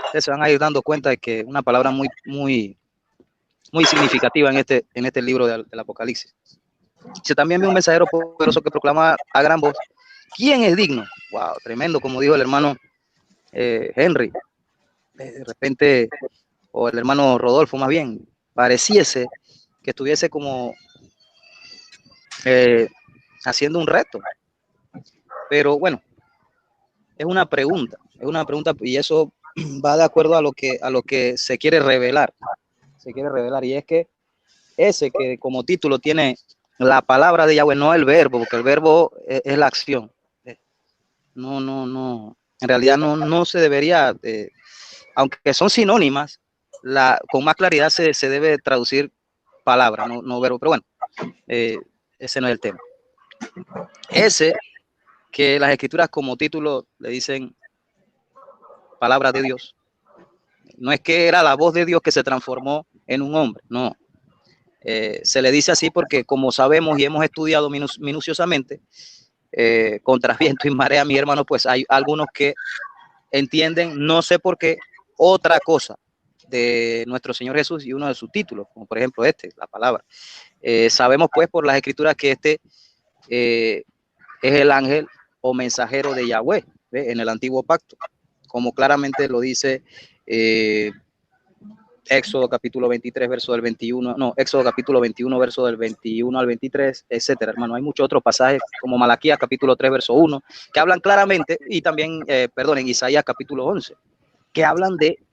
Ustedes se van a ir dando cuenta de que es una palabra muy significativa en este libro del Apocalipsis. Dice, también vi un mensajero poderoso que proclama a gran voz: ¿quién es digno? Wow, tremendo, como dijo el hermano Henry. De repente, o el hermano Rodolfo más bien, pareciese que estuviese como haciendo un reto. Pero bueno, es una pregunta y eso va de acuerdo a lo que se quiere revelar. Y es que ese que como título tiene la palabra de Yahweh, no el verbo, porque el verbo es la acción. No. En realidad no se debería, aunque son sinónimas, con más claridad se debe traducir palabra, no verbo. Pero bueno, ese no es el tema. Ese que las escrituras como título le dicen palabra de Dios. No es que era la voz de Dios que se transformó en un hombre, no. Se le dice así porque, como sabemos y hemos estudiado minuciosamente, contra viento y marea, mi hermano, pues hay algunos que entienden, no sé por qué, otra cosa de nuestro Señor Jesús y uno de sus títulos, como por ejemplo la palabra. Sabemos pues por las escrituras que es el ángel o mensajero de Yahweh, ¿ve? En el antiguo pacto, como claramente lo dice Éxodo capítulo 23, verso del 21, no, Éxodo capítulo 21, verso del 21 al 23, etcétera, hermano. Hay muchos otros pasajes, como Malaquías capítulo 3, verso 1, que hablan claramente, y también, en Isaías capítulo 11, que hablan de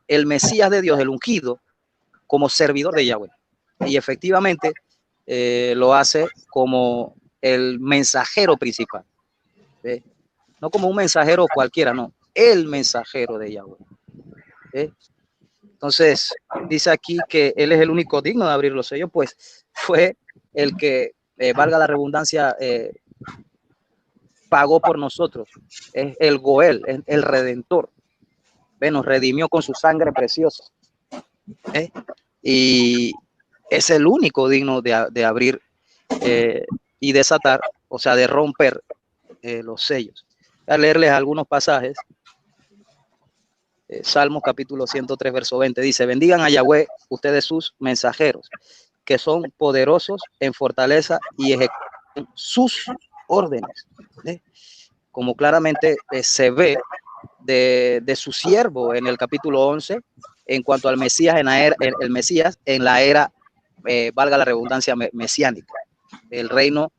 el Mesías de Dios, el ungido, como servidor de Yahweh. Y efectivamente lo hace como el mensajero principal, ¿ve? No como un mensajero cualquiera, no, el mensajero de Yahweh, ¿ve? Entonces, dice aquí que él es el único digno de abrir los sellos, pues fue el que, valga la redundancia, pagó por nosotros. Es el Goel, es el Redentor. Nos redimió con su sangre preciosa. Y es el único digno de abrir y desatar, o sea, de romper los sellos. Voy a leerles algunos pasajes. Salmos capítulo 103, verso 20, dice: bendigan a Yahweh ustedes sus mensajeros, que son poderosos en fortaleza y ejecutan sus órdenes. Como claramente se ve de su siervo en el capítulo 11, en cuanto al Mesías el Mesías en la era, valga la redundancia, mesiánica, el reino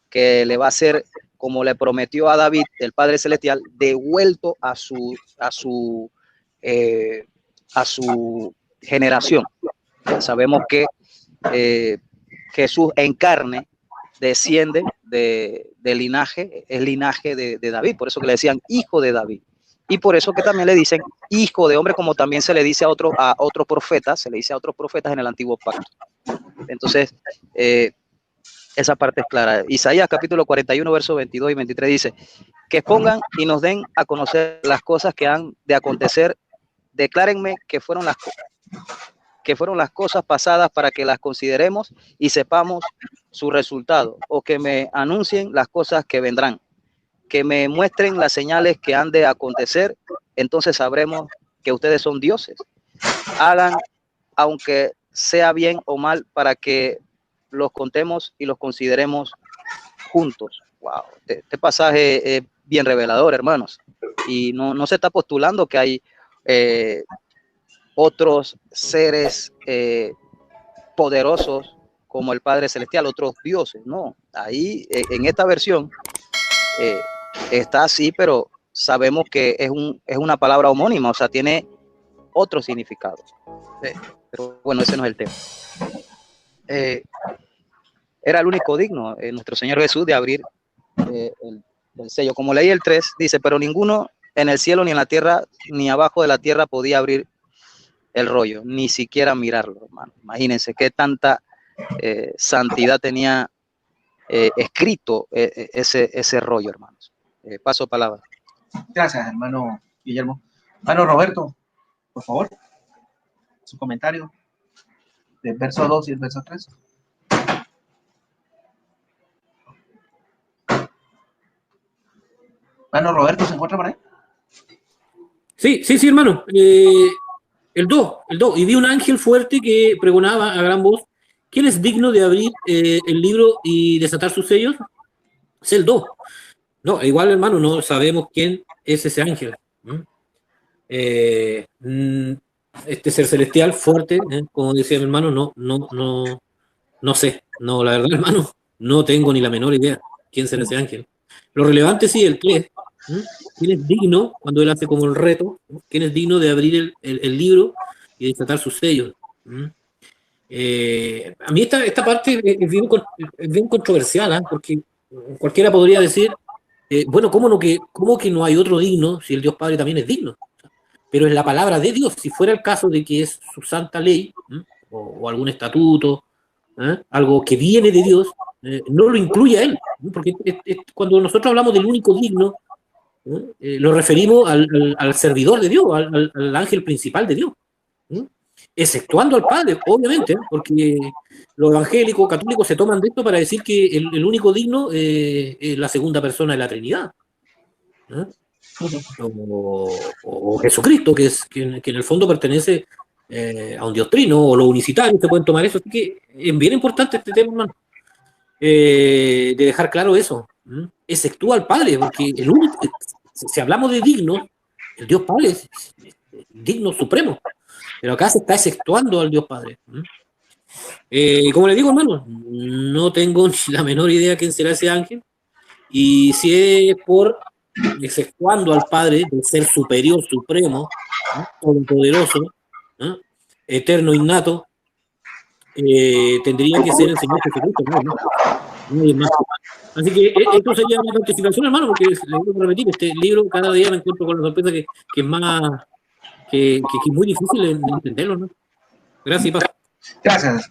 que le va a ser, como le prometió a David, el Padre Celestial, devuelto a su generación. Sabemos que Jesús en carne desciende del linaje, es linaje de David, por eso que le decían hijo de David, y por eso que también le dicen hijo de hombre, como también se le dice a otros profetas, en el antiguo pacto. Entonces, esa parte es clara. Isaías capítulo 41, versos 22 y 23 dice: que expongan y nos den a conocer las cosas que han de acontecer, declárenme que fueron las cosas pasadas, para que las consideremos y sepamos su resultado, o que me anuncien las cosas que vendrán, que me muestren las señales que han de acontecer, entonces sabremos que ustedes son dioses hagan, aunque sea bien o mal, para que los contemos y los consideremos juntos. Wow, este pasaje es bien revelador, hermanos. Y no se está postulando que hay otros seres poderosos como el Padre Celestial, otros dioses. No, ahí en esta versión está así, pero sabemos que es una palabra homónima, o sea, tiene otro significado. Pero bueno, ese no es el tema. Era el único digno, nuestro Señor Jesús, de abrir el sello. Como leí el 3, dice, pero ninguno en el cielo, ni en la tierra, ni abajo de la tierra podía abrir el rollo, ni siquiera mirarlo, hermano. Imagínense qué tanta santidad tenía escrito ese rollo, hermanos. Paso palabra. Gracias, hermano Guillermo. Hermano Roberto, por favor, su comentario del verso 2 y el verso 3. Hermano Roberto, ¿se encuentra por ahí? Sí, hermano. El 2. Y vi un ángel fuerte que pregonaba a gran voz: ¿quién es digno de abrir el libro y desatar sus sellos? Es el 2. No, igual, hermano, no sabemos quién es ese ángel. Este ser celestial fuerte, como decía mi hermano, no sé. No, la verdad, hermano, no tengo ni la menor idea quién será ese ángel. Lo relevante sí, el 3. ¿Quién es digno, cuando él hace como el reto, quién es digno de abrir el libro y desatar sus sellos? A mí esta parte es bien controversial, porque cualquiera podría decir, bueno, ¿cómo que no hay otro digno si el Dios Padre también es digno? Pero es la palabra de Dios. Si fuera el caso de que es su santa ley, o algún estatuto, algo que viene de Dios, no lo incluye a él, porque cuando nosotros hablamos del único digno, lo referimos al servidor de Dios, al ángel principal de Dios, exceptuando al Padre, obviamente, porque los evangélicos católicos se toman de esto para decir que el único digno es la segunda persona de la Trinidad, o Jesucristo, que en el fondo pertenece a un Dios trino, o los unitarios se pueden tomar eso. Así que es bien importante este tema, hermano, de dejar claro eso. Exceptúa al Padre, porque el único, si hablamos de digno, el Dios Padre es digno supremo, pero acá se está exceptuando al Dios Padre. Como le digo, hermano, no tengo ni la menor idea quién será ese ángel, y si es por exceptuando al Padre del ser superior, supremo, todopoderoso, eterno, innato, tendría que ser el Señor Jesucristo, ¿no? Nadie más. Así que esto sería una participación, hermano, porque le voy a repetir, este libro cada día me encuentro con la sorpresa que es más, que es muy difícil de entenderlo, ¿no? Gracias, Paz.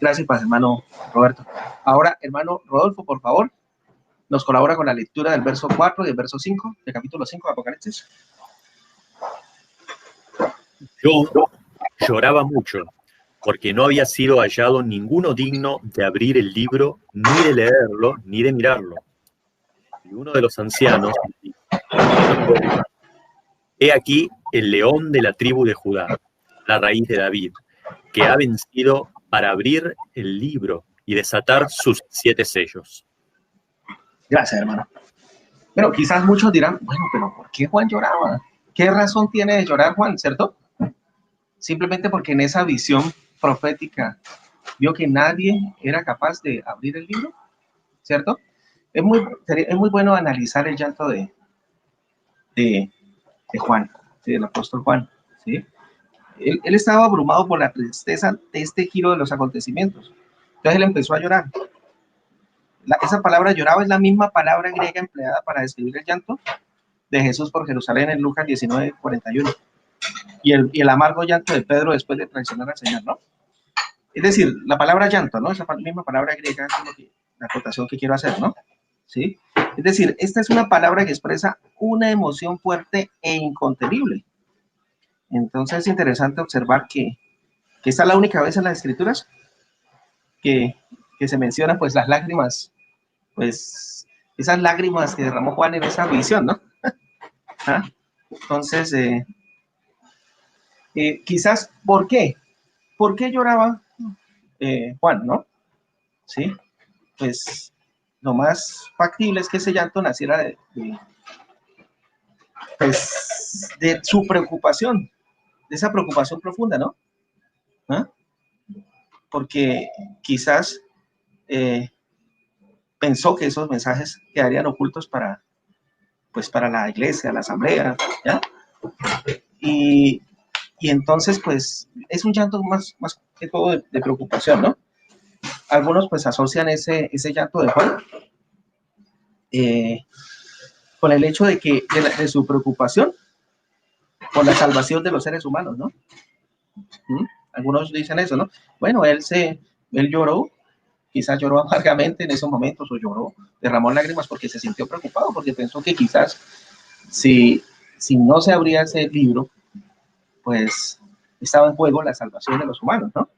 Gracias, Paz, hermano Roberto. Ahora, hermano Rodolfo, por favor, nos colabora con la lectura del verso 4 y el verso 5 del capítulo 5 de Apocalipsis. Yo lloraba mucho, porque no había sido hallado ninguno digno de abrir el libro, ni de leerlo, ni de mirarlo. Y uno de los ancianos dijo: he aquí el león de la tribu de Judá, la raíz de David, que ha vencido para abrir el libro y desatar sus 7 sellos. Gracias, hermano. Bueno, quizás muchos dirán, bueno, pero ¿por qué Juan lloraba? ¿Qué razón tiene de llorar Juan, cierto? Simplemente porque en esa visión profética vio que nadie era capaz de abrir el libro, ¿cierto? Es muy bueno analizar el llanto de Juan, ¿sí? Del apóstol Juan, ¿sí? Él estaba abrumado por la tristeza de este giro de los acontecimientos. Entonces él empezó a llorar. Esa palabra lloraba es la misma palabra griega empleada para describir el llanto de Jesús por Jerusalén en Lucas 19:41. Y el amargo llanto de Pedro después de traicionar al Señor, ¿no? Es decir, la palabra llanto, ¿no? Esa misma palabra griega es la acotación que quiero hacer, ¿no? ¿Sí? Es decir, esta es una palabra que expresa una emoción fuerte e incontenible. Entonces es interesante observar que esta es la única vez en las Escrituras que se menciona, pues, las lágrimas, pues, esas lágrimas que derramó Juan en esa visión, ¿no? Entonces, Quizás, ¿por qué? ¿Por qué lloraba Juan, no? Sí, pues lo más factible es que ese llanto naciera pues, de su preocupación, de esa preocupación profunda, ¿no? ¿Ah? Porque quizás pensó que esos mensajes quedarían ocultos para, pues, para la iglesia, la asamblea, ¿ya? Y, y entonces, pues, es un llanto más que todo de preocupación, ¿no? Algunos, pues, asocian ese llanto de Juan con el hecho de que de su preocupación por la salvación de los seres humanos, ¿no? ¿Mm? Algunos dicen eso, ¿no? Bueno, él lloró, quizás lloró amargamente en esos momentos, o lloró, derramó lágrimas porque se sintió preocupado, porque pensó que quizás si no se abría ese libro, pues estaba en juego la salvación de los humanos, ¿no?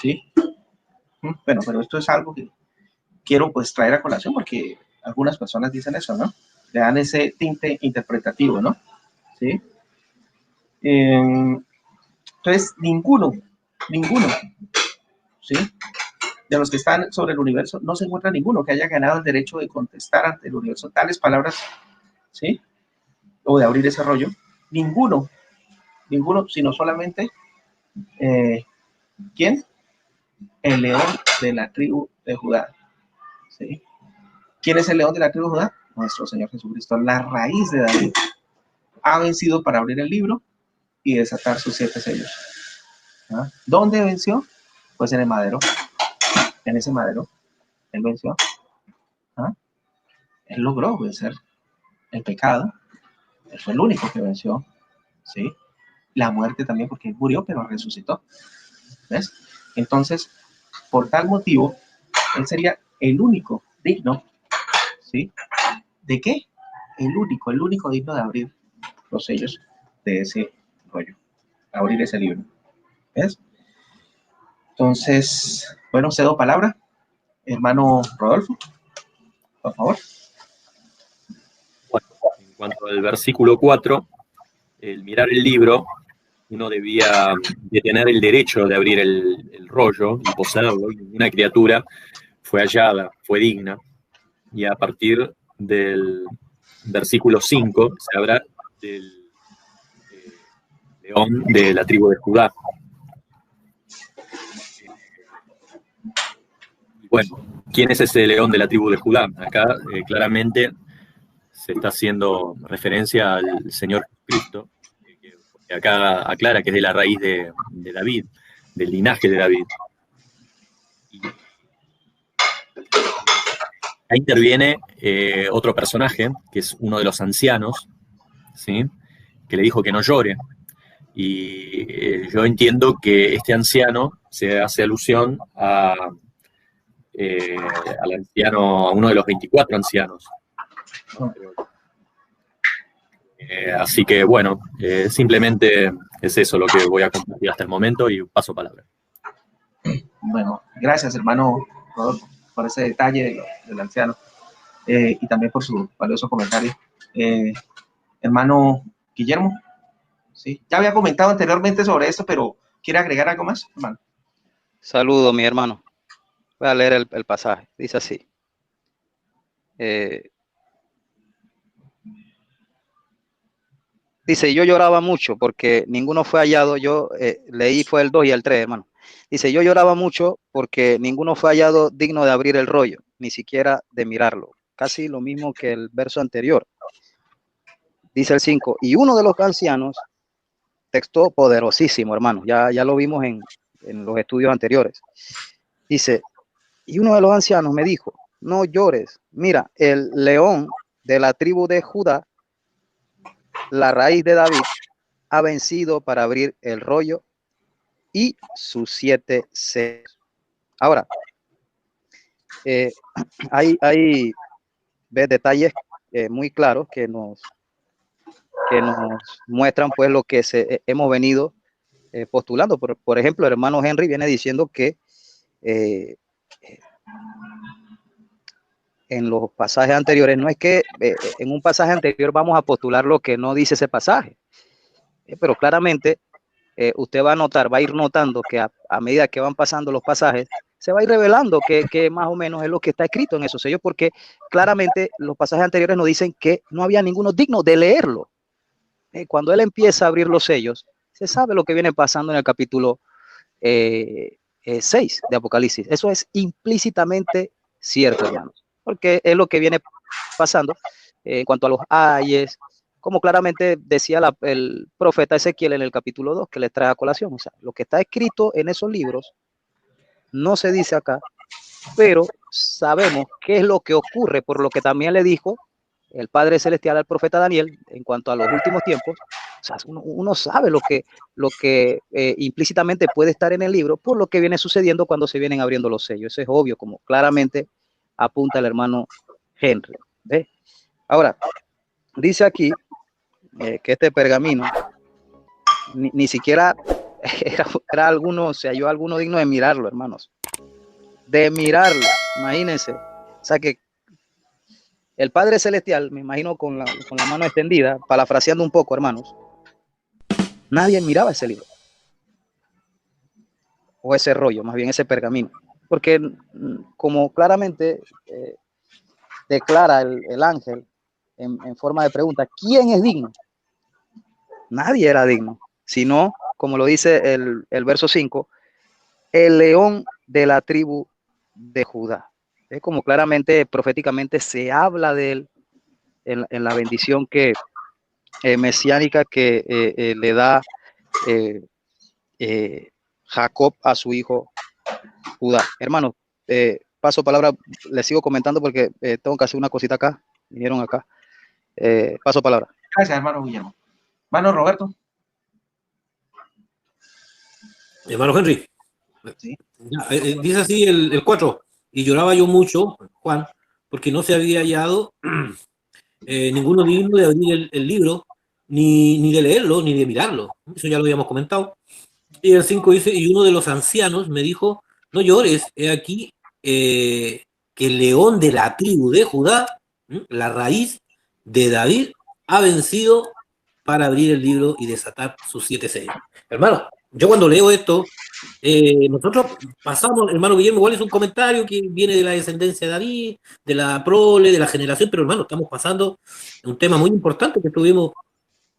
Sí. Bueno, pero esto es algo que quiero pues traer a colación porque algunas personas dicen eso, ¿no? Le dan ese tinte interpretativo, ¿no? Sí. Entonces, ninguno, ¿sí? De los que están sobre el universo, no se encuentra ninguno que haya ganado el derecho de contestar ante el universo tales palabras, ¿sí? O de abrir ese rollo. Ninguno, sino solamente, ¿quién? El león de la tribu de Judá, ¿sí? ¿Quién es el león de la tribu de Judá? Nuestro Señor Jesucristo, la raíz de David. Ha vencido para abrir el libro y desatar sus 7 sellos. ¿Ah? ¿Dónde venció? Pues en el madero. En ese madero, él venció. ¿Ah? Él logró vencer el pecado. Él fue el único que venció, ¿sí? La muerte también, porque él murió, pero resucitó. ¿Ves? Entonces, por tal motivo, él sería el único digno, ¿sí? ¿De qué? El único digno de abrir los sellos de ese rollo, abrir ese libro. ¿Ves? Entonces, bueno, cedo palabra. Hermano Rodolfo, por favor. Bueno, en cuanto al versículo 4, el mirar el libro, uno debía de tener el derecho de abrir el rollo y poseerlo, y ninguna criatura fue hallada, fue digna. Y a partir del versículo 5 se habla del león de la tribu de Judá. Y bueno, ¿quién es ese león de la tribu de Judá? Acá claramente se está haciendo referencia al Señor Jesucristo, que acá aclara que es de la raíz de David, del linaje de David. Y ahí interviene otro personaje, que es uno de los ancianos, ¿sí? Que le dijo que no llore. Y yo entiendo que este anciano se hace alusión al anciano, a uno de los 24 ancianos. Así que bueno, simplemente es eso lo que voy a compartir hasta el momento y paso palabra. Bueno, gracias hermano Rodolfo por ese detalle del anciano y también por su valioso comentario. Hermano Guillermo, ¿sí? Ya había comentado anteriormente sobre esto, pero ¿quiere agregar algo más, hermano? Saludo, mi hermano. Voy a leer el pasaje. Dice así. Dice, yo lloraba mucho porque ninguno fue hallado. Yo leí fue el 2 y el 3, hermano. Dice, yo lloraba mucho porque ninguno fue hallado digno de abrir el rollo, ni siquiera de mirarlo. Casi lo mismo que el verso anterior. Dice el 5, y uno de los ancianos, texto poderosísimo, hermano, ya lo vimos en los estudios anteriores. Dice, y uno de los ancianos me dijo, no llores, mira, el león de la tribu de Judá, la raíz de David, ha vencido para abrir el rollo y sus 7 sellos. Ahora, hay detalles muy claros que nos muestran pues lo que hemos venido postulando. Por ejemplo, el hermano Henry viene diciendo que en los pasajes anteriores, no es que en un pasaje anterior vamos a postular lo que no dice ese pasaje, pero claramente usted va a notar, va a ir notando que a medida que van pasando los pasajes, se va a ir revelando que más o menos es lo que está escrito en esos sellos, porque claramente los pasajes anteriores nos dicen que no había ninguno digno de leerlo. Cuando él empieza a abrir los sellos, se sabe lo que viene pasando en el capítulo 6 de Apocalipsis. Eso es implícitamente cierto, hermanos, porque es lo que viene pasando en cuanto a los ayes, como claramente decía el profeta Ezequiel en el capítulo 2, que les trae a colación. O sea, lo que está escrito en esos libros no se dice acá, pero sabemos qué es lo que ocurre, por lo que también le dijo el Padre Celestial al profeta Daniel en cuanto a los últimos tiempos. O sea, uno sabe lo que implícitamente puede estar en el libro por lo que viene sucediendo cuando se vienen abriendo los sellos. Eso es obvio, como claramente apunta el hermano Henry. ¿Ve? Ahora, dice aquí que este pergamino ni siquiera era alguno, se halló alguno digno de mirarlo, hermanos. De mirarlo, imagínense. O sea que el Padre Celestial, me imagino con la mano extendida, parafraseando un poco, hermanos, nadie miraba ese libro. O ese rollo, más bien ese pergamino. Porque como claramente declara el ángel en forma de pregunta, ¿quién es digno? Nadie era digno, sino, como lo dice el verso 5, el león de la tribu de Judá. Es como claramente, proféticamente, se habla de él en la bendición mesiánica que le da Jacob a su hijo Judá. Hermano, paso palabra, le sigo comentando porque tengo que hacer una cosita acá. Vinieron acá. Paso palabra. Gracias, hermano Guillermo. Hermano Roberto. Hermano Henry. Sí. Dice así el 4. Y lloraba yo mucho, Juan, porque no se había hallado ninguno digno de abrir el libro, ni de leerlo, ni de mirarlo. Eso ya lo habíamos comentado. Y el 5 dice, y uno de los ancianos me dijo, no llores, he aquí que el león de la tribu de Judá, la raíz de David, ha vencido para abrir el libro y desatar sus 7 sellos. Hermano, yo cuando leo esto, nosotros pasamos, hermano Guillermo, igual es un comentario que viene de la descendencia de David, de la prole, de la generación, pero hermano, estamos pasando un tema muy importante que estuvimos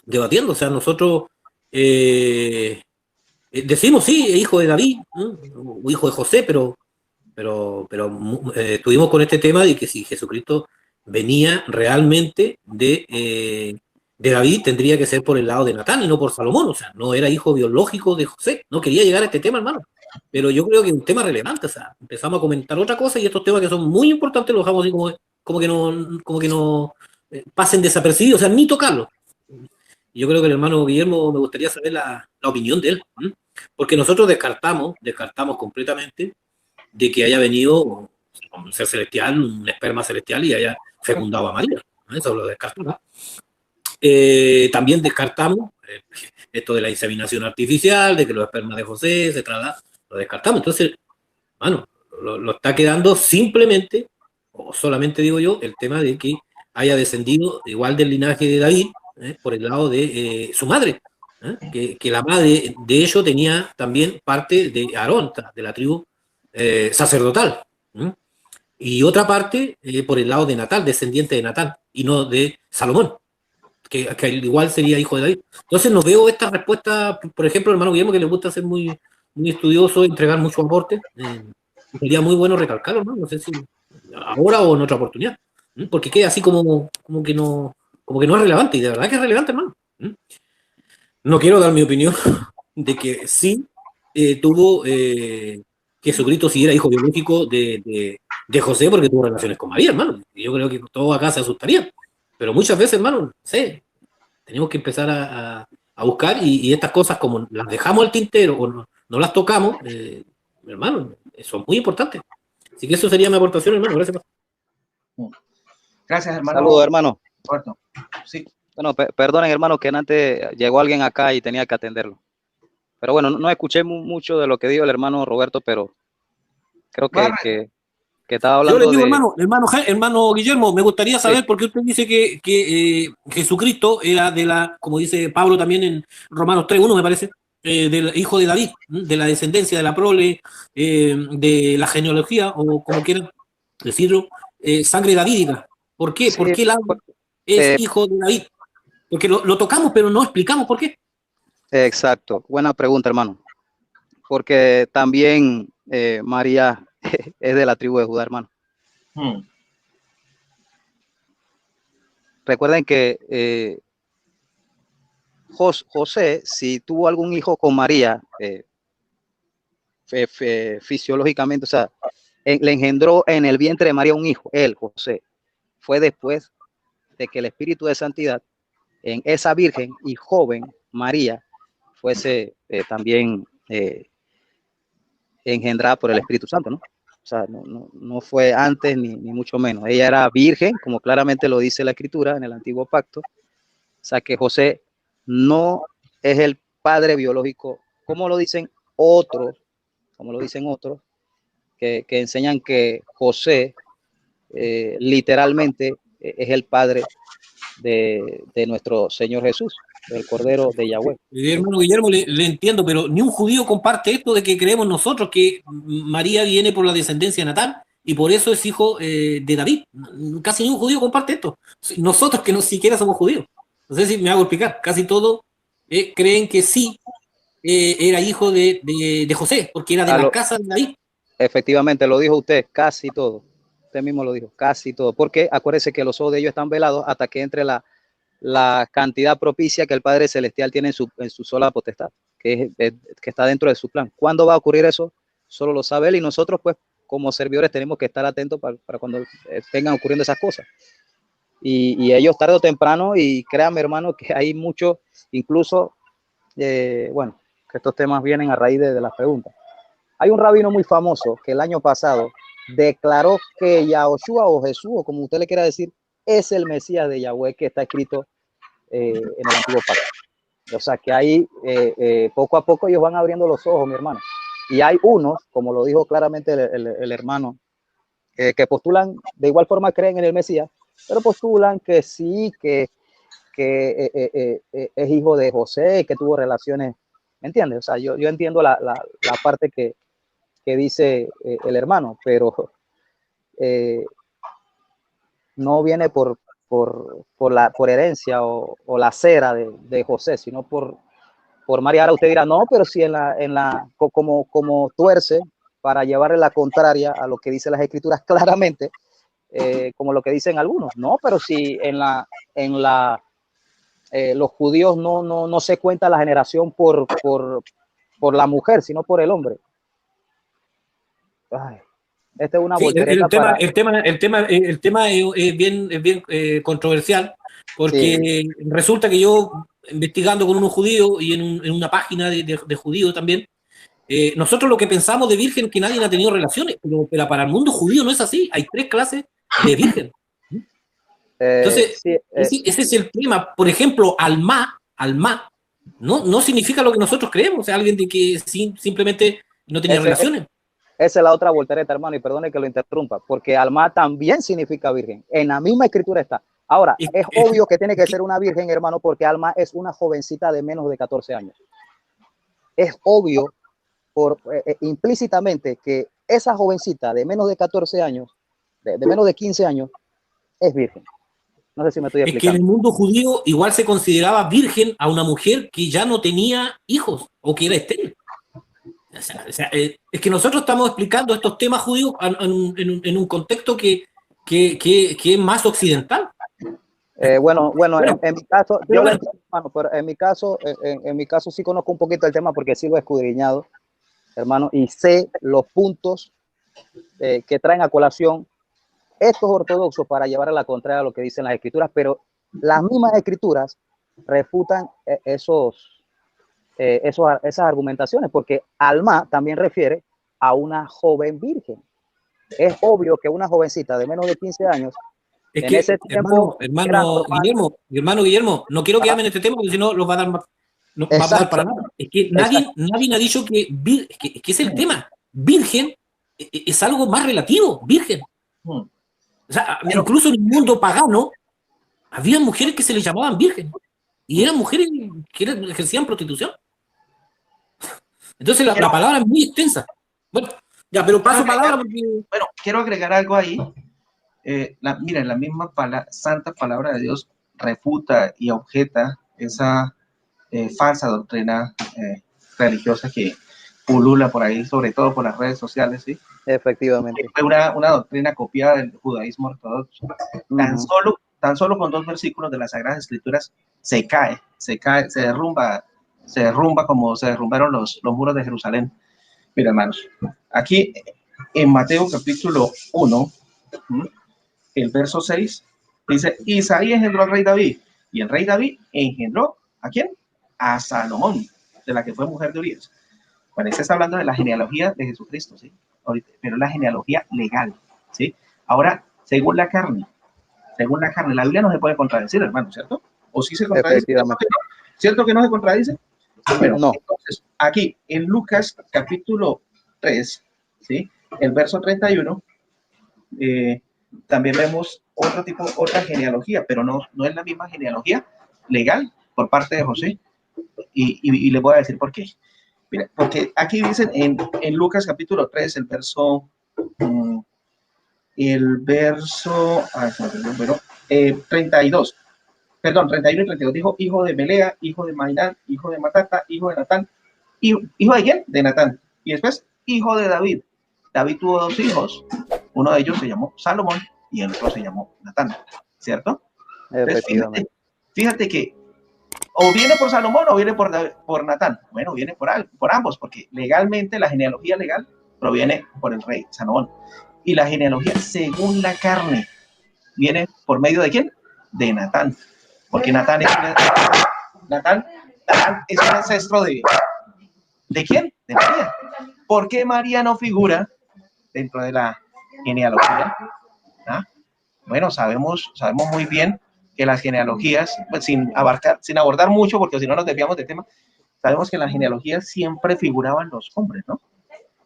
debatiendo. O sea, nosotros decimos, sí, hijo de David, o hijo de José, pero estuvimos con este tema de que si Jesucristo venía realmente de David, tendría que ser por el lado de Natán y no por Salomón. O sea, no era hijo biológico de José. No quería llegar a este tema, hermano, pero yo creo que es un tema relevante. O sea, empezamos a comentar otra cosa y estos temas que son muy importantes los dejamos así como que no pasen desapercibidos, o sea, ni tocarlos. Y yo creo que el hermano Guillermo, me gustaría saber la opinión de él, porque nosotros descartamos completamente de que haya venido un ser celestial, un esperma celestial y haya fecundado a María. Eso lo descartamos. También descartamos esto de la inseminación artificial, de que los espermas de José se trasladan, lo descartamos. Entonces, bueno, lo está quedando simplemente, o solamente digo yo, el tema de que haya descendido igual del linaje de David, por el lado de su madre, que la madre de ellos tenía también parte de Aarón, de la tribu sacerdotal, y otra parte por el lado de Natán, descendiente de Natán, y no de Salomón, que igual sería hijo de David. Entonces no veo esta respuesta, por ejemplo, hermano Guillermo, que le gusta ser muy, muy estudioso, entregar mucho aporte, sería muy bueno recalcarlo, ¿no? No sé si ahora o en otra oportunidad, porque queda así como que no es relevante, y de verdad que es relevante, hermano. No quiero dar mi opinión de que sí tuvo Jesucristo si era hijo biológico de José porque tuvo relaciones con María, hermano. Y yo creo que todos acá se asustarían. Pero muchas veces, hermano, no sé, tenemos que empezar a buscar y estas cosas, como las dejamos al tintero o no las tocamos, hermano, son muy importantes. Así que eso sería mi aportación, hermano. Gracias. Gracias, hermano. Saludos, hermano. Roberto. Sí. Bueno, perdonen, hermano, que antes llegó alguien acá y tenía que atenderlo. Pero bueno, no escuché mucho de lo que dijo el hermano Roberto, pero creo que estaba hablando yo le digo, de... hermano Guillermo, me gustaría saber por qué usted dice que Jesucristo era como dice Pablo también en Romanos 3:1, me parece, del hijo de David, de la descendencia, de la prole, de la genealogía, o como quieran decirlo, sangre davídica. ¿Por qué? Sí, ¿Por qué Lado es eh, hijo de David? Porque lo tocamos, pero no explicamos por qué. exacto. Buena pregunta, hermano. Porque también María es de la tribu de Judá, hermano. Hmm. Recuerden que José, si tuvo algún hijo con María, fisiológicamente, o sea, le engendró en el vientre de María un hijo, él, José. Fue después de que el Espíritu de Santidad en esa virgen y joven María fuese también engendrada por el Espíritu Santo, ¿no? O sea, no fue antes ni mucho menos. Ella era virgen, como claramente lo dice la Escritura en el Antiguo Pacto. O sea, que José no es el padre biológico, como lo dicen otros, que enseñan que José literalmente es el padre de nuestro Señor Jesús, del Cordero de Yahweh. Hermano Guillermo, le entiendo, pero ni un judío comparte esto de que creemos nosotros que María viene por la descendencia natal y por eso es hijo de David. Casi ni un judío comparte esto. Nosotros que no siquiera somos judíos. No sé si me hago explicar. Casi todos creen que sí era hijo de José, porque era de la casa de David. Efectivamente, lo dijo usted, casi todo. Usted mismo lo dijo, casi todo. Porque acuérdese que los ojos de ellos están velados hasta que entre la cantidad propicia que el Padre Celestial tiene en su sola potestad, que está dentro de su plan. ¿Cuándo va a ocurrir eso? Solo lo sabe Él, y nosotros, pues, como servidores, tenemos que estar atentos para cuando vengan ocurriendo esas cosas. Y ellos tarde o temprano, y créanme, hermano, que hay mucho, incluso, bueno, que estos temas vienen a raíz de las preguntas. Hay un rabino muy famoso que el año pasado declaró que Yahoshua o Jesús, o como usted le quiera decir, es el Mesías de Yahweh que está escrito en el Antiguo Pacto. O sea que ahí poco a poco ellos van abriendo los ojos, mi hermano. Y hay unos, como lo dijo claramente el hermano, que postulan, de igual forma creen en el Mesías, pero postulan que sí, que es hijo de José, que tuvo relaciones, ¿me entiendes? O sea, yo entiendo la parte que dice el hermano, pero no viene por herencia o la cera de José, sino por María. Ahora usted dirá, no, pero si como tuerce para llevarle la contraria a lo que dicen las escrituras claramente, como lo que dicen algunos. No, pero si los judíos no se cuenta la generación por la mujer, sino por el hombre. Ay, esta es una voltereta. El tema es bien controversial, porque sí, resulta que yo, investigando con unos judíos y en una página de judíos también, nosotros lo que pensamos de virgen es que nadie ha tenido relaciones, pero para el mundo judío no es así. Hay 3 clases de virgen. Entonces, sí, ese es el tema. Por ejemplo, alma no significa lo que nosotros creemos. O sea, alguien de que simplemente no tenía relaciones. Esa es la otra voltereta, hermano, y perdone que lo interrumpa, porque alma también significa virgen. En la misma escritura está. Ahora, es obvio que tiene que ser una virgen, hermano, porque alma es una jovencita de menos de 14 años. Es obvio implícitamente que esa jovencita de menos de 14 años, de menos de 15 años, es virgen. No sé si me estoy explicando. Es que en el mundo judío igual se consideraba virgen a una mujer que ya no tenía hijos o que era estéril. O sea, es que nosotros estamos explicando estos temas judíos en un contexto que es más occidental. Bueno, en mi caso, pero en mi caso sí conozco un poquito el tema porque sí lo he escudriñado, hermano, y sé los puntos que traen a colación estos ortodoxos para llevar a la contraria a lo que dicen las escrituras, pero las mismas escrituras refutan esas argumentaciones, porque alma también refiere a una joven virgen. Es obvio que una jovencita de menos de 15 años, es en que, ese tiempo, hermano Guillermo, no quiero que amen este tema porque si no los va a dar no va a dar para nada. Es que nadie ha dicho que es el tema. Virgen es algo más relativo, virgen. O sea, incluso en el mundo pagano había mujeres que se les llamaban virgen y eran mujeres que ejercían prostitución. Entonces la palabra es muy extensa. Bueno, ya, pero paso palabra porque... Bueno, quiero agregar algo ahí. Miren, la misma santa palabra de Dios refuta y objeta esa falsa doctrina religiosa que pulula por ahí, sobre todo por las redes sociales, ¿sí? Efectivamente. Fue una doctrina copiada del judaísmo ortodoxo. Tan solo con 2 versículos de las Sagradas Escrituras se cae, se derrumba como se derrumbaron los muros de Jerusalén. Mira, hermanos, aquí en Mateo capítulo 1, el verso 6, dice, Isaías engendró al rey David, y el rey David engendró, ¿a quién? A Salomón, de la que fue mujer de Urías. Bueno, se está hablando de la genealogía de Jesucristo, ¿sí? Ahorita, pero la genealogía legal, ¿sí? Ahora, según la carne, la Biblia no se puede contradecir, hermano, ¿cierto? ¿O sí se contradice? ¿Cierto que no se contradice? Bueno, no. Entonces, aquí en Lucas capítulo 3, ¿sí? El verso 31, también vemos otra genealogía, pero no es la misma genealogía legal por parte de José. Y les voy a decir por qué. Mira, porque aquí dicen en Lucas capítulo 3, el verso 32, perdón, 31 y 32, dijo, hijo de Melea, hijo de Mainán, hijo de Matata, hijo de Natán, ¿hijo de quién? De Natán. Y después, hijo de David. David tuvo 2 hijos, uno de ellos se llamó Salomón y el otro se llamó Natán, ¿cierto? Entonces, fíjate que o viene por Salomón o viene por Natán. Bueno, viene por ambos, porque legalmente la genealogía legal proviene por el rey Salomón. Y la genealogía según la carne viene por medio de ¿quién? De Natán. Porque Natán es un ancestro de ¿quién? De María. ¿Por qué María no figura dentro de la genealogía? ¿Ah? Bueno, sabemos muy bien que las genealogías, pues, sin abordar mucho, porque si no nos desviamos del tema, sabemos que en las genealogías siempre figuraban los hombres, ¿no?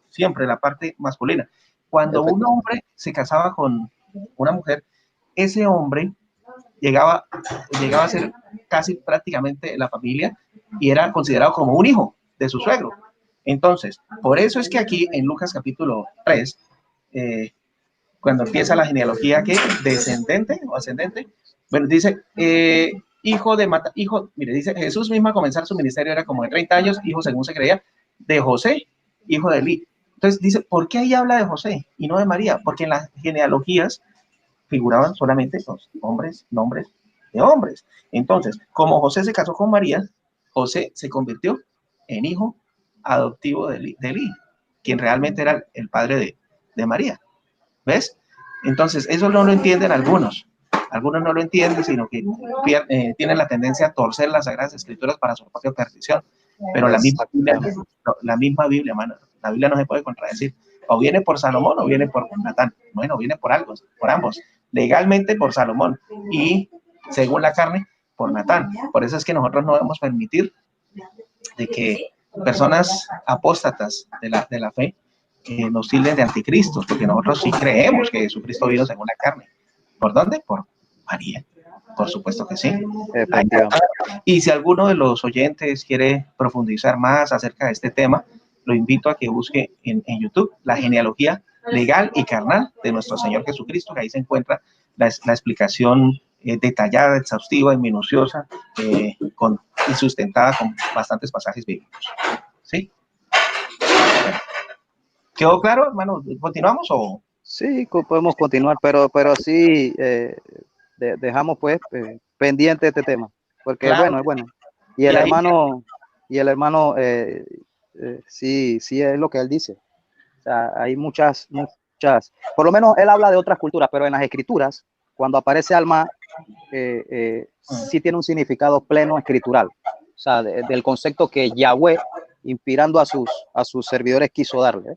Siempre la parte masculina. Cuando un hombre se casaba con una mujer, ese hombre llegaba a ser casi prácticamente la familia y era considerado como un hijo de su suegro. Entonces, por eso es que aquí en Lucas capítulo 3, cuando empieza la genealogía, ¿qué? Descendente o ascendente. Bueno, dice, mire, dice, Jesús mismo a comenzar su ministerio era como de 30 años, hijo según se creía, de José, hijo de Elí. Entonces dice, ¿por qué ahí habla de José y no de María? Porque en las genealogías figuraban solamente los nombres de hombres. Entonces, como José se casó con María, José se convirtió en hijo adoptivo de Elí, quien realmente era el padre de María. ¿Ves? Entonces, eso no lo entienden algunos. Algunos no lo entienden, sino que tienen la tendencia a torcer las Sagradas Escrituras para su propia perdición. Pero la misma Biblia, mano, la Biblia no se puede contradecir. O viene por Salomón o viene por Natán. Bueno, viene por ambos. Legalmente por Salomón y, según la carne, por Natán. Por eso es que nosotros no debemos permitir de que personas apóstatas de la fe nos tilden de anticristos, porque nosotros sí creemos que Jesucristo vino según la carne. ¿Por dónde? Por María. Por supuesto que sí. Y si alguno de los oyentes quiere profundizar más acerca de este tema, lo invito a que busque en YouTube la genealogía legal y carnal de nuestro Señor Jesucristo, que ahí se encuentra la explicación detallada, exhaustiva y minuciosa y sustentada con bastantes pasajes bíblicos. ¿Sí? ¿Quedó claro, hermano? ¿Continuamos o...? Sí, podemos continuar, pero sí dejamos pues pendiente este tema, porque claro, es bueno. Y el hermano sí es lo que él dice. O sea, hay muchas, por lo menos él habla de otras culturas, pero en las escrituras, cuando aparece alma, sí tiene un significado pleno escritural. O sea, del concepto que Yahweh, inspirando a sus servidores, quiso darle.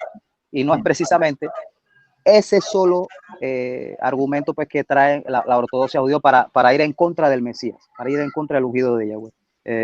Y no es precisamente ese solo argumento pues que trae la ortodoxia judía para ir en contra del Mesías, para ir en contra del ungido de Yahweh.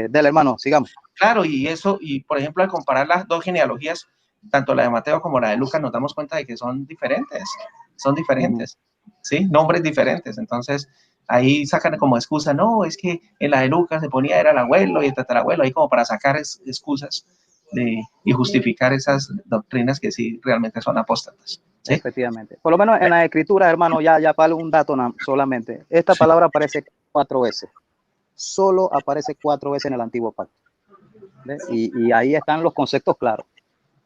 Del hermano, sigamos. Claro, y por ejemplo, al comparar las dos genealogías, tanto la de Mateo como la de Lucas, nos damos cuenta de que son diferentes, ¿sí? Nombres diferentes. Entonces, ahí sacan como excusa, no, es que en la de Lucas se ponía, era el abuelo y el tatarabuelo, ahí como para sacar excusas y justificar esas doctrinas que sí realmente son apóstatas. ¿Sí? Efectivamente. Por lo menos en la escritura, hermano, ya para un dato solamente. Esta palabra aparece 4 veces. Solo aparece 4 veces en el Antiguo Pacto. Y ahí están los conceptos claros.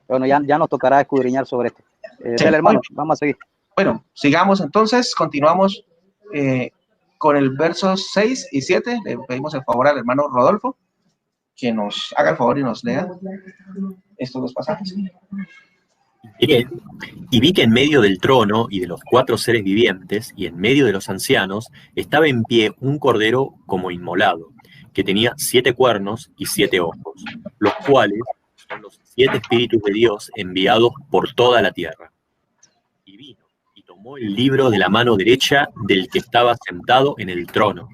Bueno, ya nos tocará escudriñar sobre esto. Del hermano, vamos a seguir. Bueno, sigamos entonces, continuamos con el versos 6 y 7. Le pedimos el favor al hermano Rodolfo que nos haga el favor y nos lea estos 2 pasajes. Y vi que en medio del trono y de los 4 seres vivientes y en medio de los ancianos estaba en pie un cordero como inmolado, que tenía 7 cuernos y 7 ojos, los cuales son los 7 espíritus de Dios enviados por toda la tierra. Y vino y tomó el libro de la mano derecha del que estaba sentado en el trono.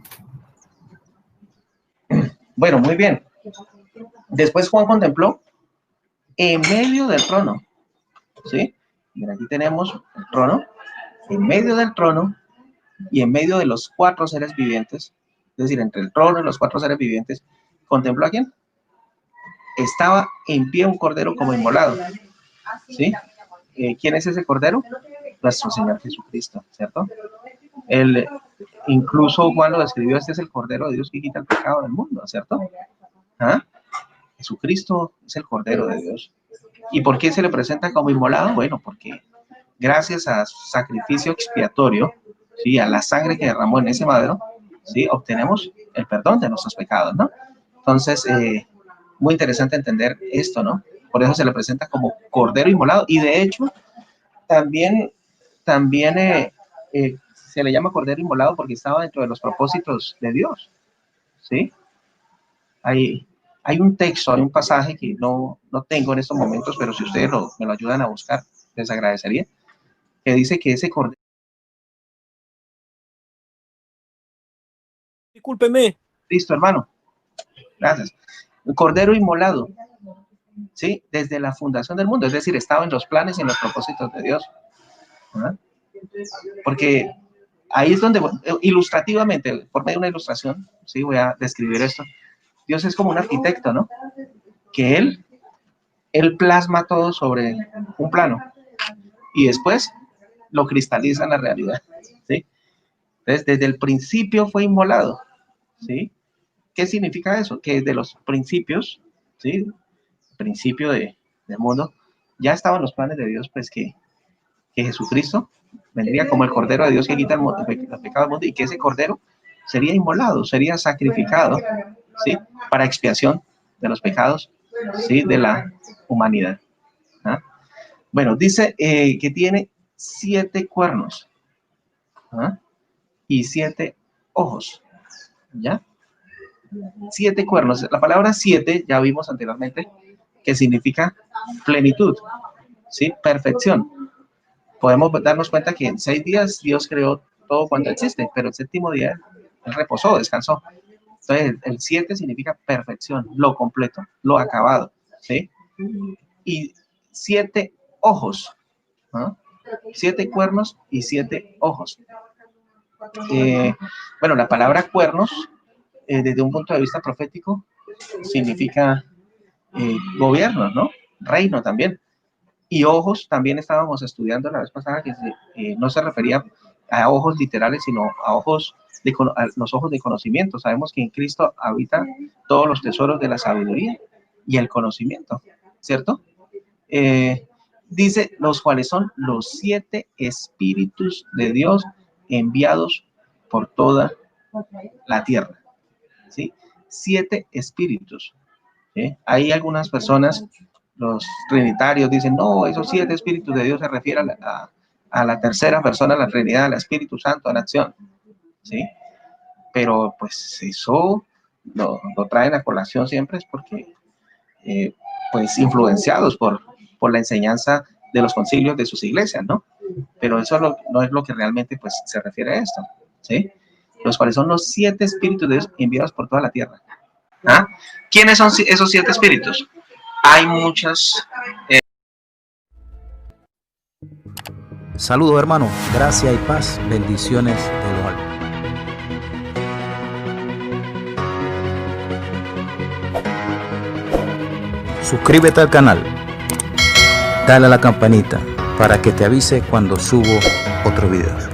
Bueno, muy bien. Después Juan contempló en medio del trono. ¿Sí? Mira, aquí tenemos el trono, en medio del trono y en medio de los 4 seres vivientes, es decir, entre el trono y los 4 seres vivientes, ¿contempló a quién? Estaba en pie un cordero como inmolado. ¿Sí? ¿Quién es ese cordero? Nuestro Señor Jesucristo, ¿cierto? Incluso Juan lo describió, este es el cordero de Dios que quita el pecado del mundo, ¿cierto? ¿Ah? Jesucristo es el cordero de Dios. ¿Y por qué se le presenta como inmolado? Bueno, porque gracias a su sacrificio expiatorio, ¿sí? A la sangre que derramó en ese madero, ¿sí? Obtenemos el perdón de nuestros pecados, ¿no? Entonces, muy interesante entender esto, ¿no? Por eso se le presenta como cordero inmolado. Y de hecho, también se le llama cordero inmolado porque estaba dentro de los propósitos de Dios, ¿sí? Hay un texto, hay un pasaje que no tengo en estos momentos, pero si ustedes me lo ayudan a buscar, les agradecería, que dice que ese cordero... Discúlpeme. Listo, hermano. Gracias. Un cordero inmolado, ¿sí? Desde la fundación del mundo, es decir, estaba en los planes y en los propósitos de Dios. ¿Ah? Porque ahí es donde, ilustrativamente, por medio de una ilustración, ¿sí? Voy a describir esto. Dios es como un arquitecto, ¿no? Que él plasma todo sobre un plano y después lo cristaliza en la realidad, ¿sí? Entonces, desde el principio fue inmolado, ¿sí? ¿Qué significa eso? Que desde los principios, ¿sí? Principio del mundo, ya estaban los planes de Dios, pues que Jesucristo vendría como el Cordero de Dios que quita el pecado del mundo y que ese Cordero sería inmolado, sería sacrificado, ¿sí? Para expiación de los pecados, ¿sí? De la humanidad. ¿Ah? Bueno, dice que tiene 7 cuernos, ¿ah? Y 7 ojos, ¿ya? 7 cuernos. La palabra 7 ya vimos anteriormente que significa plenitud, ¿sí? Perfección. Podemos darnos cuenta que en 6 días Dios creó todo cuanto existe, pero el 7º día Él reposó, descansó. Entonces, el 7 significa perfección, lo completo, lo acabado, ¿sí? Y 7 ojos, ¿no? 7 cuernos y 7 ojos. Bueno, la palabra cuernos, desde un punto de vista profético, significa gobierno, ¿no? Reino también. Y ojos, también estábamos estudiando la vez pasada que no se refería a ojos literales, sino a ojos a los ojos de conocimiento. Sabemos que en Cristo habitan todos los tesoros de la sabiduría y el conocimiento, ¿cierto? Dice, los cuales son los 7 espíritus de Dios enviados por toda la tierra, ¿sí? 7 espíritus, ¿sí? Hay algunas personas, los trinitarios, dicen, no, esos 7 espíritus de Dios se refieren a la tercera persona de la Trinidad, al Espíritu Santo en acción, ¿sí? Pero pues eso lo traen a colación siempre es porque pues influenciados por la enseñanza de los concilios de sus iglesias, ¿no? Pero eso no es lo que realmente pues se refiere a esto, ¿sí? Los cuales son los 7 espíritus de Dios enviados por toda la tierra. ¿Ah? ¿Quiénes son esos 7 espíritus? Hay muchas... Saludos, hermano, gracia y paz, bendiciones de lo alto. suscríbete al canal, dale a la campanita para que te avise cuando subo otro video.